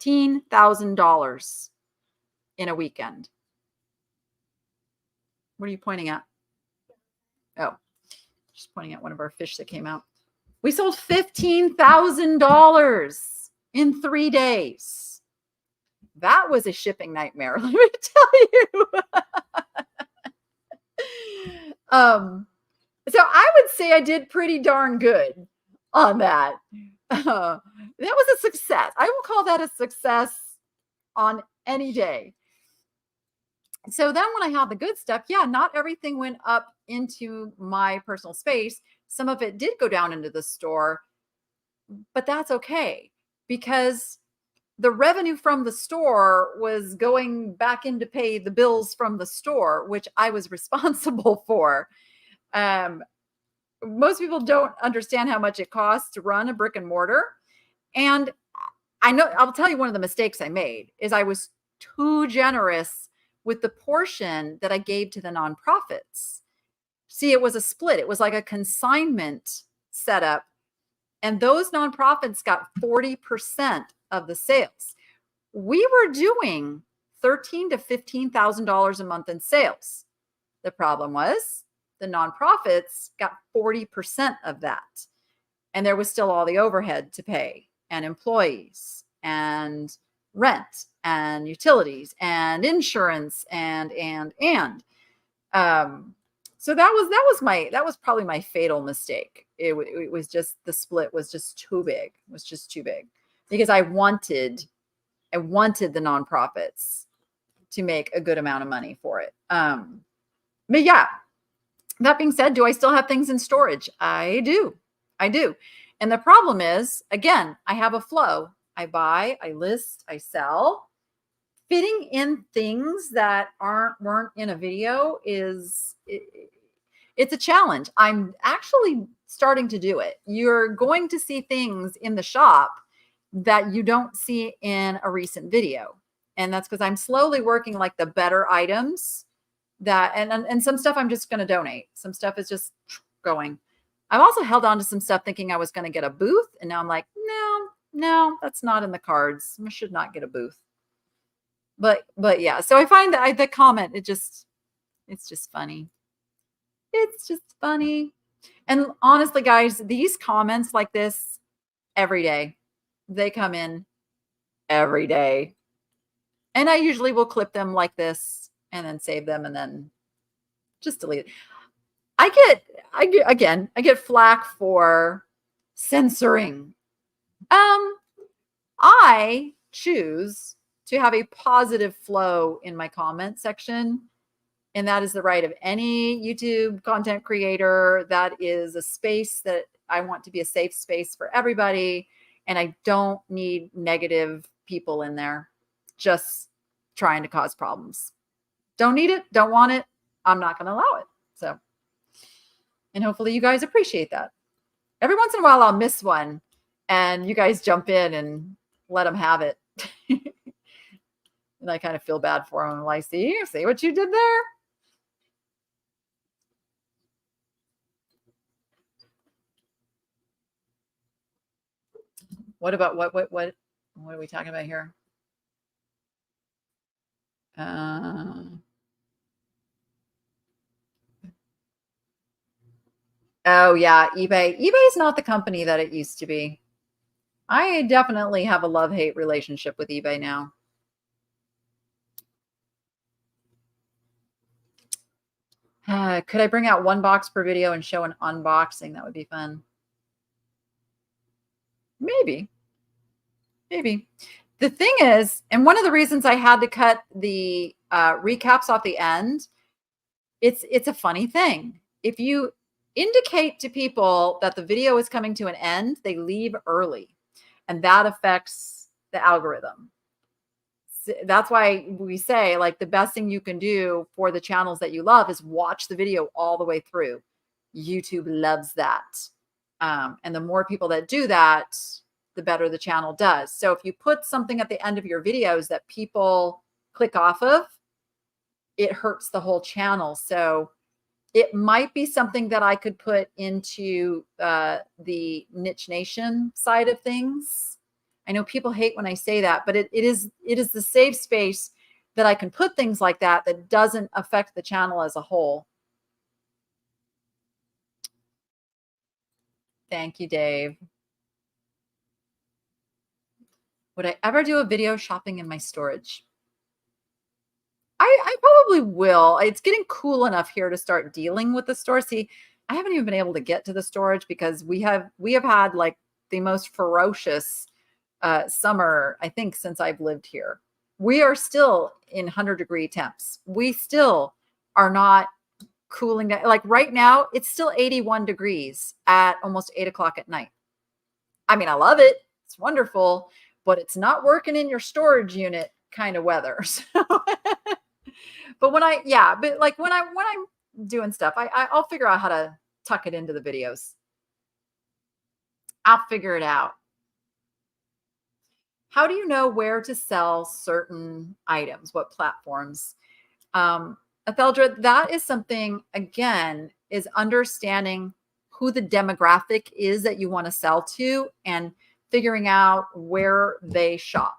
$15,000 in a weekend. What are you pointing at? Oh, just pointing at one of our fish that came out. We sold $15,000 in 3 days. That was a shipping nightmare, let me tell you. So I would say I did pretty darn good on that. That was a success. I will call that a success on any day. So then when I had the good stuff, yeah, not everything went up into my personal space. Some of it did go down into the store, but that's okay because the revenue from the store was going back in to pay the bills from the store, which I was responsible for. Most people don't understand how much it costs to run a brick and mortar. And I know, I'll tell you, one of the mistakes I made is I was too generous with the portion that I gave to the nonprofits. See, it was a split. It was like a consignment setup. And those nonprofits got 40% of the sales. We were doing $13,000 to $15,000 a month in sales. The problem was the nonprofits got 40% of that. And there was still all the overhead to pay and employees and rent and utilities and insurance and so that was probably my fatal mistake. It was just, the split was just too big. It was just too big because I wanted the nonprofits to make a good amount of money for it. But yeah, that being said, do I still have things in storage? I do. And the problem is, again, I have a flow. I buy, I list, I sell. Fitting in things that weren't in a video it's a challenge. I'm actually starting to do it. You're going to see things in the shop that you don't see in a recent video. And that's because I'm slowly working like the better items that, and some stuff I'm just going to donate. Some stuff is just going. I've also held on to some stuff thinking I was going to get a booth. And now I'm like, no, that's not in the cards. I should not get a booth. But yeah, so I find that the comment, it's just funny. It's just funny. And honestly, guys, these comments like this every day, they come in every day. And I usually will clip them like this and then save them and then just delete it. I get flack for censoring. I choose to have a positive flow in my comment section. And that is the right of any YouTube content creator. That is a space that I want to be a safe space for everybody. And I don't need negative people in there just trying to cause problems. Don't need it. Don't want it. I'm not going to allow it. So, and hopefully you guys appreciate that. Every once in a while, I'll miss one and you guys jump in and let them have it. And I kind of feel bad for them. I'm like, see what you did there? What about what are we talking about here? Oh yeah, eBay. eBay is not the company that it used to be. I definitely have a love-hate relationship with eBay now. Could I bring out one box per video and show an unboxing? That would be fun. Maybe. The thing is, and one of the reasons I had to cut the recaps off the end, it's a funny thing. If you indicate to people that the video is coming to an end, they leave early, and that affects the algorithm. That's why we say, like, the best thing you can do for the channels that you love is watch the video all the way through. YouTube loves that. And the more people that do that, the better the channel does. So if you put something at the end of your videos that people click off of, it hurts the whole channel. So it might be something that I could put into the Niche Nation side of things. I know people hate when I say that, but it is the safe space that I can put things like that doesn't affect the channel as a whole. Thank you, Dave. Would I ever do a video shopping in my storage? I probably will. It's getting cool enough here to start dealing with the store. See, I haven't even been able to get to the storage because we have had like the most ferocious summer, I think, since I've lived here. We are still in 100-degree temps. We still are not cooling down. Like right now, it's still 81 degrees at almost 8 o'clock at night. I mean, I love it. It's wonderful, but it's not working in your storage unit kind of weather. So, but when I'm doing stuff, I'll figure out how to tuck it into the videos. I'll figure it out. How do you know where to sell certain items? What platforms? Atheldra, that is something, again, is understanding who the demographic is that you want to sell to and figuring out where they shop.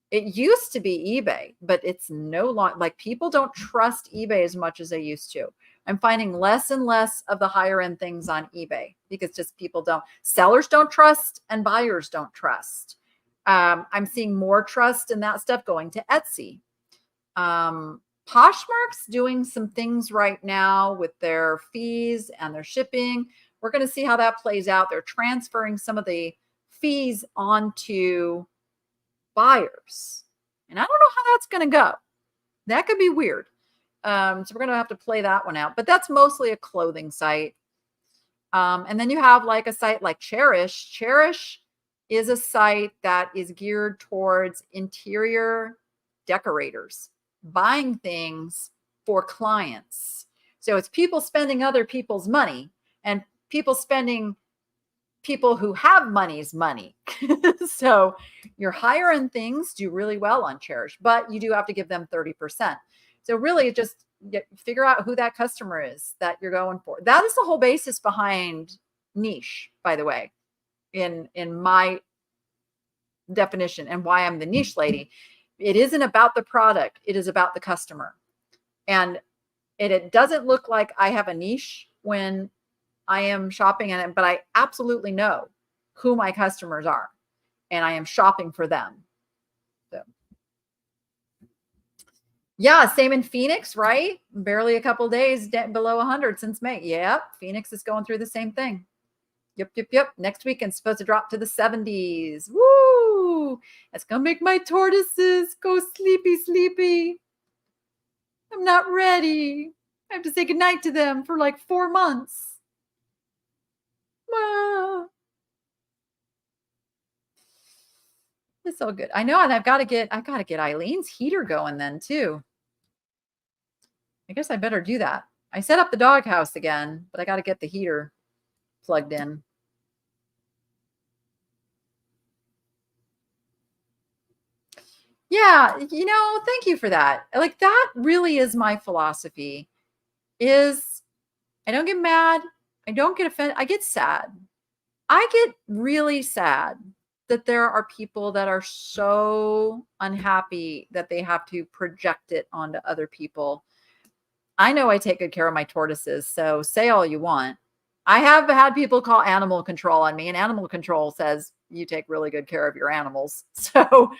It used to be eBay, but it's no longer, like, people don't trust eBay as much as they used to. I'm finding less and less of the higher end things on eBay because just sellers don't trust and buyers don't trust. I'm seeing more trust in that stuff going to Etsy. Poshmark's doing some things right now with their fees and their shipping. We're going to see how that plays out. They're transferring some of the fees onto buyers. And I don't know how that's going to go. That could be weird. So we're going to have to play that one out. But that's mostly a clothing site. And then you have like a site like Cherish. Cherish is a site that is geared towards interior decorators buying things for clients. So it's people spending other people's money and people who have money's money. So your higher end things do really well on Cherish, but you do have to give them 30%. So really just figure out who that customer is that you're going for. That is the whole basis behind niche, by the way, in my definition and why I'm the niche lady. It isn't about the product. It is about the customer. And it doesn't look like I have a niche when I am shopping in it, but I absolutely know who my customers are and I am shopping for them. So yeah, same in Phoenix, right? Barely a couple days below 100 since May. Yep, Phoenix is going through the same thing. Yep. Next weekend supposed to drop to the 70s. Woo! That's gonna make my tortoises go sleepy. I'm not ready. I have to say goodnight to them for like 4 months. It's all good. I know, and I've got to get Eileen's heater going then too. I guess I better do that. I set up the doghouse again, but I got to get the heater plugged in. Yeah, thank you for that. Like, that really is my philosophy, is I don't get mad. I don't get offended. I get sad. I get really sad that there are people that are so unhappy that they have to project it onto other people. I know I take good care of my tortoises, so say all you want. I have had people call animal control on me, and animal control says you take really good care of your animals. So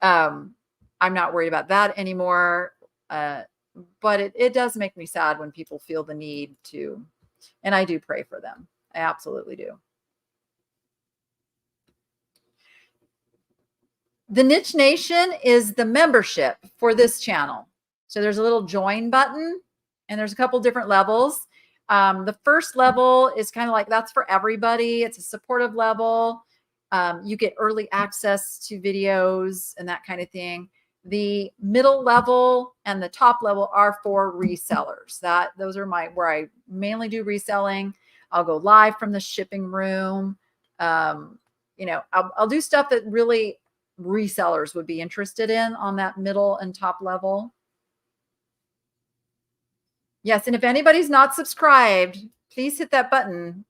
I'm not worried about that anymore. but it does make me sad when people feel the need to, and I do pray for them. I absolutely do. The Niche Nation is the membership for this channel. So there's a little join button and there's a couple different levels. The first level is kind of like, that's for everybody. It's a supportive level. You get early access to videos and that kind of thing. The middle level and the top level are for resellers. Those are where I mainly do reselling. I'll go live from the shipping room. I'll do stuff that really resellers would be interested in on that middle and top level. Yes, and if anybody's not subscribed, please hit that button,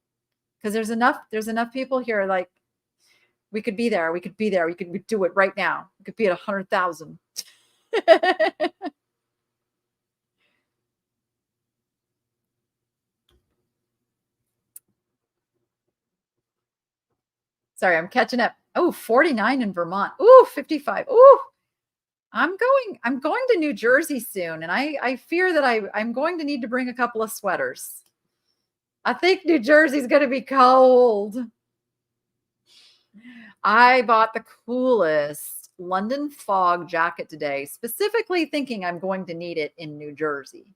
because there's enough people here. Like, we could be there. We could do it right now. We could be at 100,000. Sorry, I'm catching up. Oh, 49 in Vermont. Oh, 55. Oh, I'm going to New Jersey soon, and I fear that I'm going to need to bring a couple of sweaters. I think New Jersey's going to be cold. I bought the coolest London fog jacket today, specifically thinking I'm going to need it in New Jersey.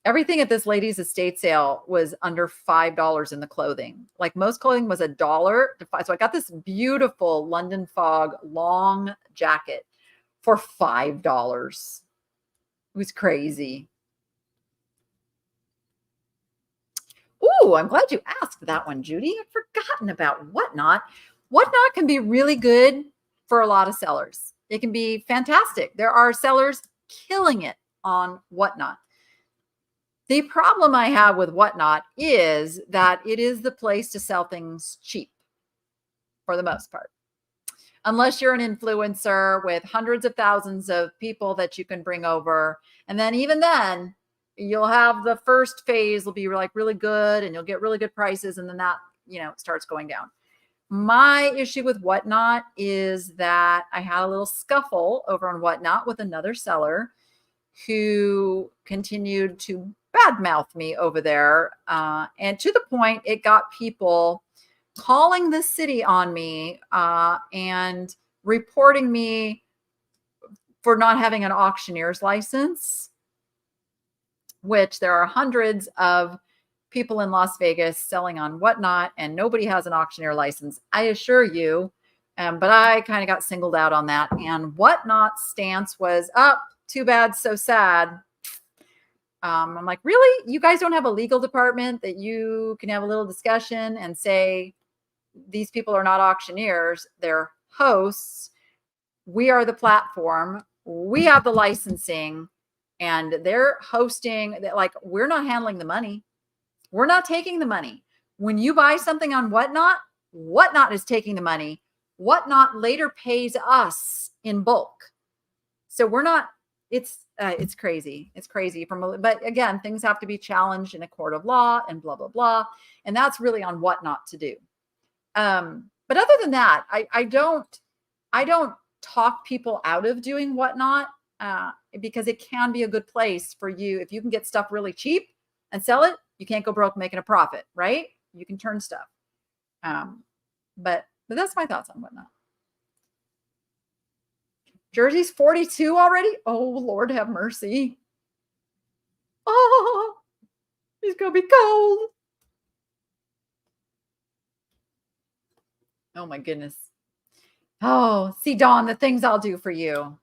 Everything at this lady's estate sale was under $5 in the clothing. Like, most clothing was $1 to $5. So I got this beautiful London fog long jacket for $5. It was crazy. Ooh, I'm glad you asked that one, Judy. I've forgotten about Whatnot. Whatnot can be really good for a lot of sellers. It can be fantastic. There are sellers killing it on Whatnot. The problem I have with Whatnot is that it is the place to sell things cheap for the most part. Unless you're an influencer with hundreds of thousands of people that you can bring over. And then even then, you'll have the first phase will be like really good and you'll get really good prices. And then that, starts going down. My issue with Whatnot is that I had a little scuffle over on Whatnot with another seller who continued to badmouth me over there. And to the point, it got people calling the city on me and reporting me for not having an auctioneer's license, which there are hundreds of people in Las Vegas selling on Whatnot, and nobody has an auctioneer license, I assure you. But I kind of got singled out on that. And Whatnot's stance was, too bad, so sad. I'm like, really? You guys don't have a legal department that you can have a little discussion and say, these people are not auctioneers, they're hosts. We are the platform. We have the licensing, and they're hosting. Like, we're not handling the money. We're not taking the money. When you buy something on Whatnot, Whatnot is taking the money. Whatnot later pays us in bulk. So we're not, it's crazy. It's crazy. But again, things have to be challenged in a court of law and blah, blah, blah. And that's really on Whatnot to do. But other than that, I don't talk people out of doing Whatnot because it can be a good place for you. If you can get stuff really cheap and sell it, you can't go broke making a profit, right? You can turn stuff. But that's my thoughts on Whatnot. Jersey's 42 already? Oh, Lord have mercy. Oh, it's going to be cold. Oh, my goodness. Oh, see, Dawn, the things I'll do for you.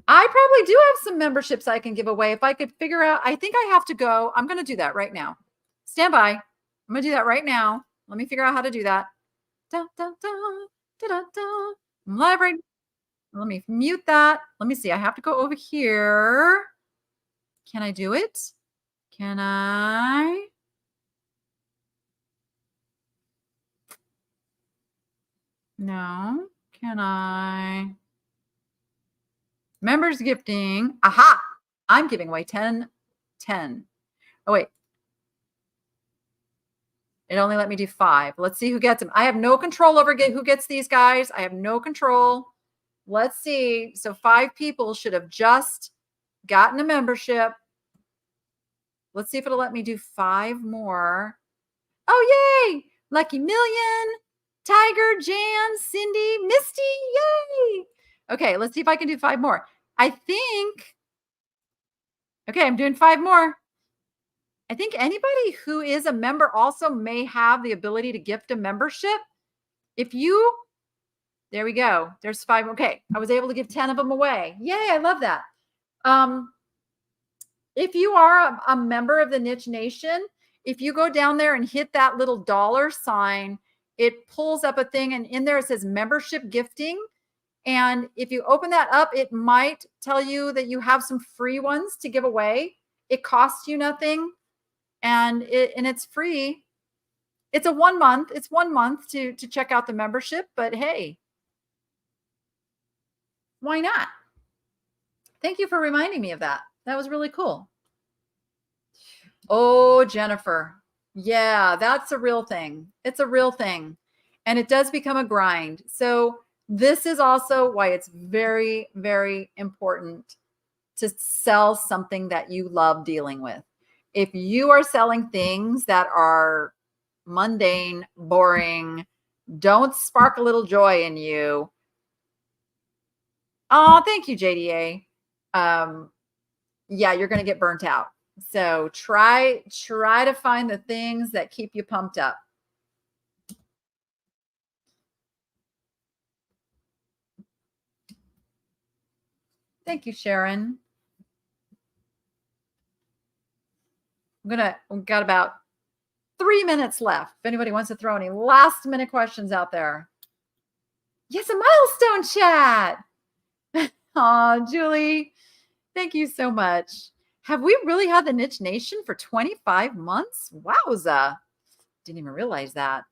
I probably do have some memberships I can give away if I could figure out. I think I have to go. I'm going to do that right now. Stand by. I'm going to do that right now. Let me figure out how to do that. Da, da, da, da, da, da. I'm live right. Let me mute that. Let me see. I have to go over here. Can I do it? Can I? No. Can I? Members gifting. Aha. I'm giving away 10. Oh, wait. It only let me do 5. Let's see who gets them. I have no control over who gets these guys. I have no control. Let's see. So 5 people should have just gotten a membership. Let's see if it'll let me do 5 more. Oh, yay. Lucky Million, Tiger, Jan, Cindy, Misty. Yay. Okay, let's see if I can do 5 more. I think, okay, I'm doing 5 more. I think anybody who is a member also may have the ability to gift a membership. If you, there we go. There's 5. Okay, I was able to give 10 of them away. Yay, I love that. If you are a member of the Niche Nation, if you go down there and hit that little $sign, it pulls up a thing, and in there it says membership gifting. And if you open that up, it might tell you that you have some free ones to give away. It costs you nothing, and it's free. It's a 1 month. It's 1 month to check out the membership, but hey, why not? Thank you for reminding me of that. That was really cool. Oh, Jennifer. Yeah, that's a real thing. It's a real thing. And it does become a grind. So this is also why it's very, very important to sell something that you love dealing with. If you are selling things that are mundane, boring, don't spark a little joy in you. Oh, thank you, JDA. Yeah, you're going to get burnt out. So try to find the things that keep you pumped up. Thank you, Sharon. We've got about 3 minutes left. If anybody wants to throw any last minute questions out there. Yes, a milestone chat. Oh, Julie, thank you so much. Have we really had the Niche Nation for 25 months? Wowza. Didn't even realize that.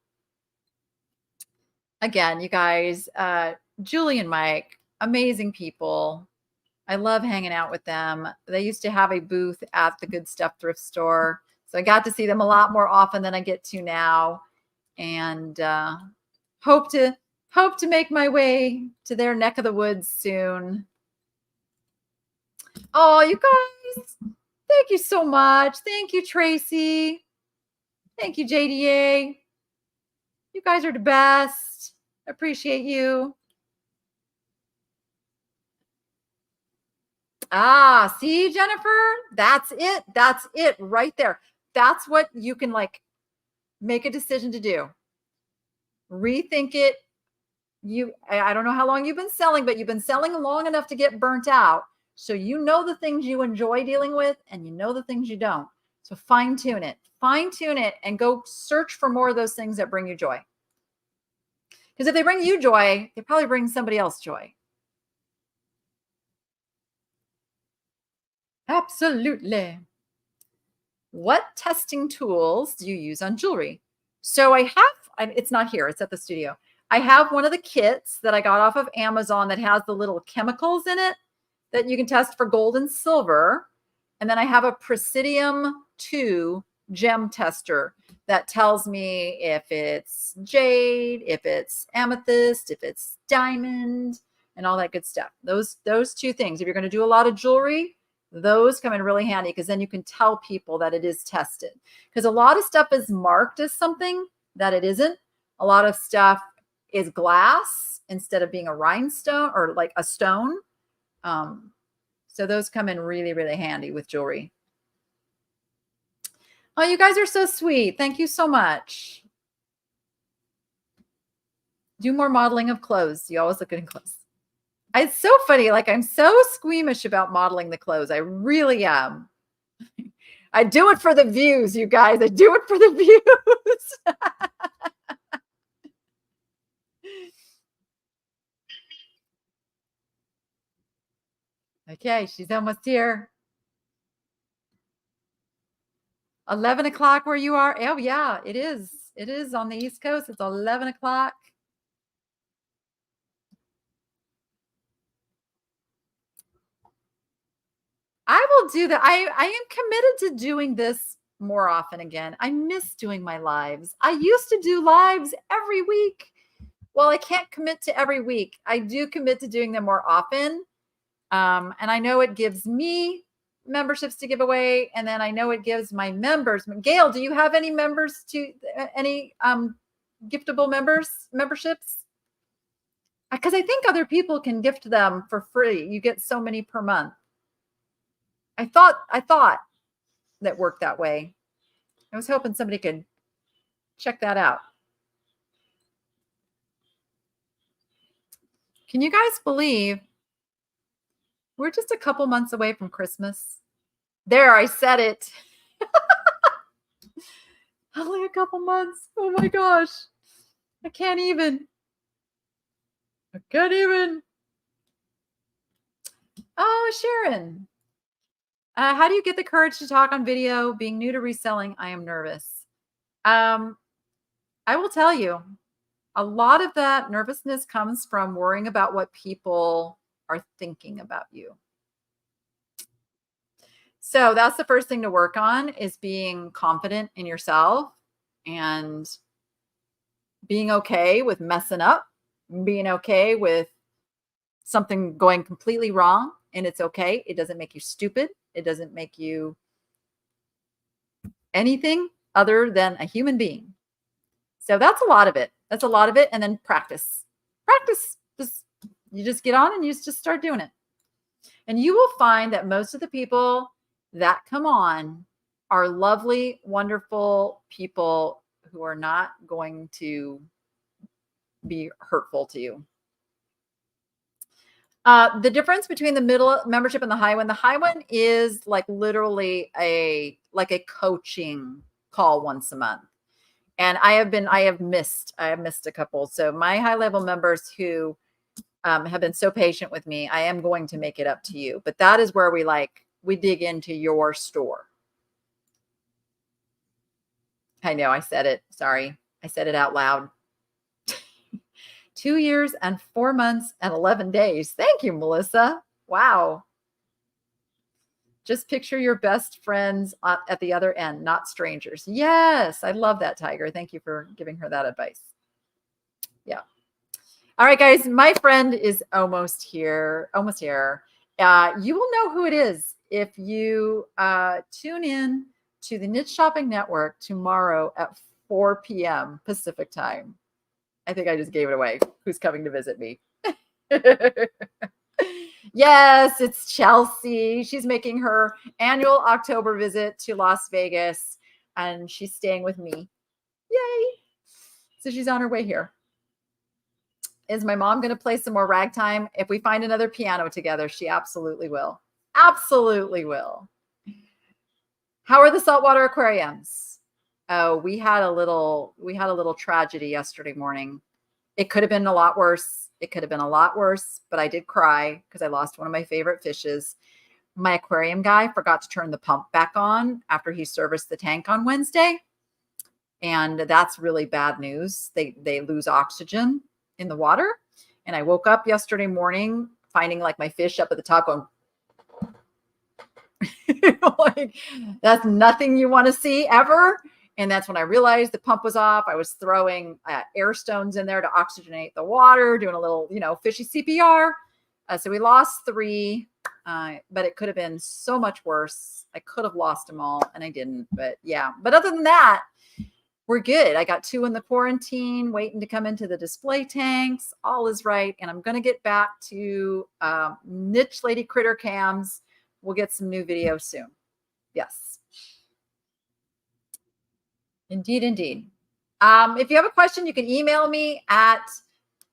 Again, you guys, Julie and Mike, amazing people. I love hanging out with them. They used to have a booth at the Good Stuff thrift store. So I got to see them a lot more often than I get to now. And hope to make my way to their neck of the woods soon. Oh, you guys, thank you so much. Thank you, Tracy. Thank you, JDA. You guys are the best. Appreciate you. Ah, see, Jennifer, that's it. That's it right there. That's what you can like make a decision to do. Rethink it. I don't know how long you've been selling, but you've been selling long enough to get burnt out. So you know the things you enjoy dealing with and you know the things you don't. So fine tune it and go search for more of those things that bring you joy. Because if they bring you joy, they probably bring somebody else joy. Absolutely. What testing tools do you use on jewelry? So I have, it's not here, it's at the studio. I have one of the kits that I got off of Amazon that has the little chemicals in it that you can test for gold and silver. And then I have a Presidium 2 gem tester that tells me if it's jade, if it's amethyst, if it's diamond, and all that good stuff. Those 2 things. If you're going to do a lot of jewelry, those come in really handy because then you can tell people that it is tested. Because a lot of stuff is marked as something that it isn't. A lot of stuff is glass instead of being a rhinestone or like a stone. So those come in really, really handy with jewelry. Oh, you guys are so sweet. Thank you so much. Do more modeling of clothes. You always look good in clothes. It's so funny. Like I'm so squeamish about modeling the clothes. I really am. I do it for the views, you guys. I do it for the views. Okay, she's almost here. 11 o'clock where you are? Oh, yeah, it is. It is on the East Coast. It's 11 o'clock. I will do that. I am committed to doing this more often again. I miss doing my lives. I used to do lives every week. Well, I can't commit to every week. I do commit to doing them more often. And I know it gives me memberships to give away. And then I know it gives my members. Gail, do you have any members to any giftable memberships? Because I think other people can gift them for free. You get so many per month. I thought that worked that way. I was hoping somebody could check that out. Can you guys believe we're just a couple months away from Christmas? There, I said it. Only a couple months. Oh my gosh. I can't even. Oh, Sharon. How do you get the courage to talk on video? Being new to reselling, I am nervous. I will tell you, a lot of that nervousness comes from worrying about what people are thinking about you. So that's the first thing to work on, is being confident in yourself and being okay with messing up, being okay with something going completely wrong. And it's okay. It doesn't make you stupid. It doesn't make you anything other than a human being. So that's a lot of it. That's a lot of it. And then practice. You just get on and you just start doing it. And you will find that most of the people that come on are lovely, wonderful people who are not going to be hurtful to you. The difference between the middle membership and the high one is like literally a coaching call once a month. And I have missed a couple. So my high level members who have been so patient with me, I am going to make it up to you. But that is where we dig into your store. I know I said it. Sorry. I said it out loud. 2 years and 4 months and 11 days. Thank you, Melissa. Wow. Just picture your best friends at the other end, not strangers. Yes, I love that, Tiger. Thank you for giving her that advice. Yeah. All right, guys, my friend is almost here. You will know who it is if you tune in to the Niche Shopping Network tomorrow at 4 p.m. Pacific time. I think I just gave it away. Who's coming to visit me? Yes, it's Chelsea. She's making her annual October visit to Las Vegas, and she's staying with me. Yay. So she's on her way here. Is my mom going to play some more ragtime? If we find another piano together, she absolutely will. Absolutely will. How are the saltwater aquariums? Oh, we had a little tragedy yesterday morning. It could have been a lot worse. But I did cry because I lost one of my favorite fishes. My aquarium guy forgot to turn the pump back on after he serviced the tank on Wednesday. And that's really bad news. They lose oxygen in the water. And I woke up yesterday morning finding like my fish up at the top going, like, that's nothing you want to see ever. And that's when I realized the pump was off. I was throwing air stones in there to oxygenate the water, doing a little, fishy CPR. So we lost 3, but it could have been so much worse. I could have lost them all and I didn't, but yeah. But other than that, we're good. I got 2 in the quarantine waiting to come into the display tanks. All is right. And I'm going to get back to Niche Lady Critter cams. We'll get some new videos soon. Yes. Indeed. If you have a question, you can email me at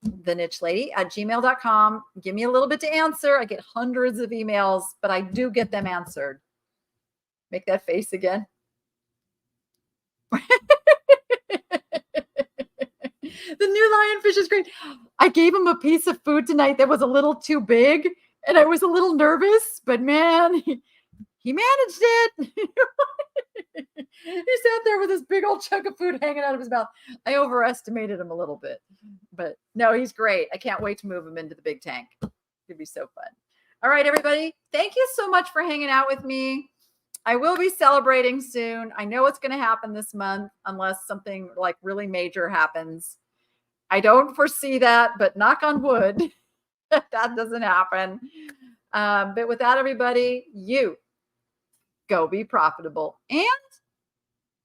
thenicheLady@gmail.com. Give me a little bit to answer. I get hundreds of emails, but I do get them answered. Make that face again. The new lionfish is great. I gave him a piece of food tonight that was a little too big, and I was a little nervous, but man, he managed it. He sat there with this big old chunk of food hanging out of his mouth. I overestimated him a little bit, but no, he's great. I can't wait to move him into the big tank. It'd be so fun. All right, everybody. Thank you so much for hanging out with me. I will be celebrating soon. I know it's going to happen this month unless something like really major happens. I don't foresee that, but knock on wood, that doesn't happen. But with that, everybody, you go be profitable and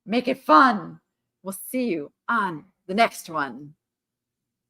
make it fun. We'll see you on the next one.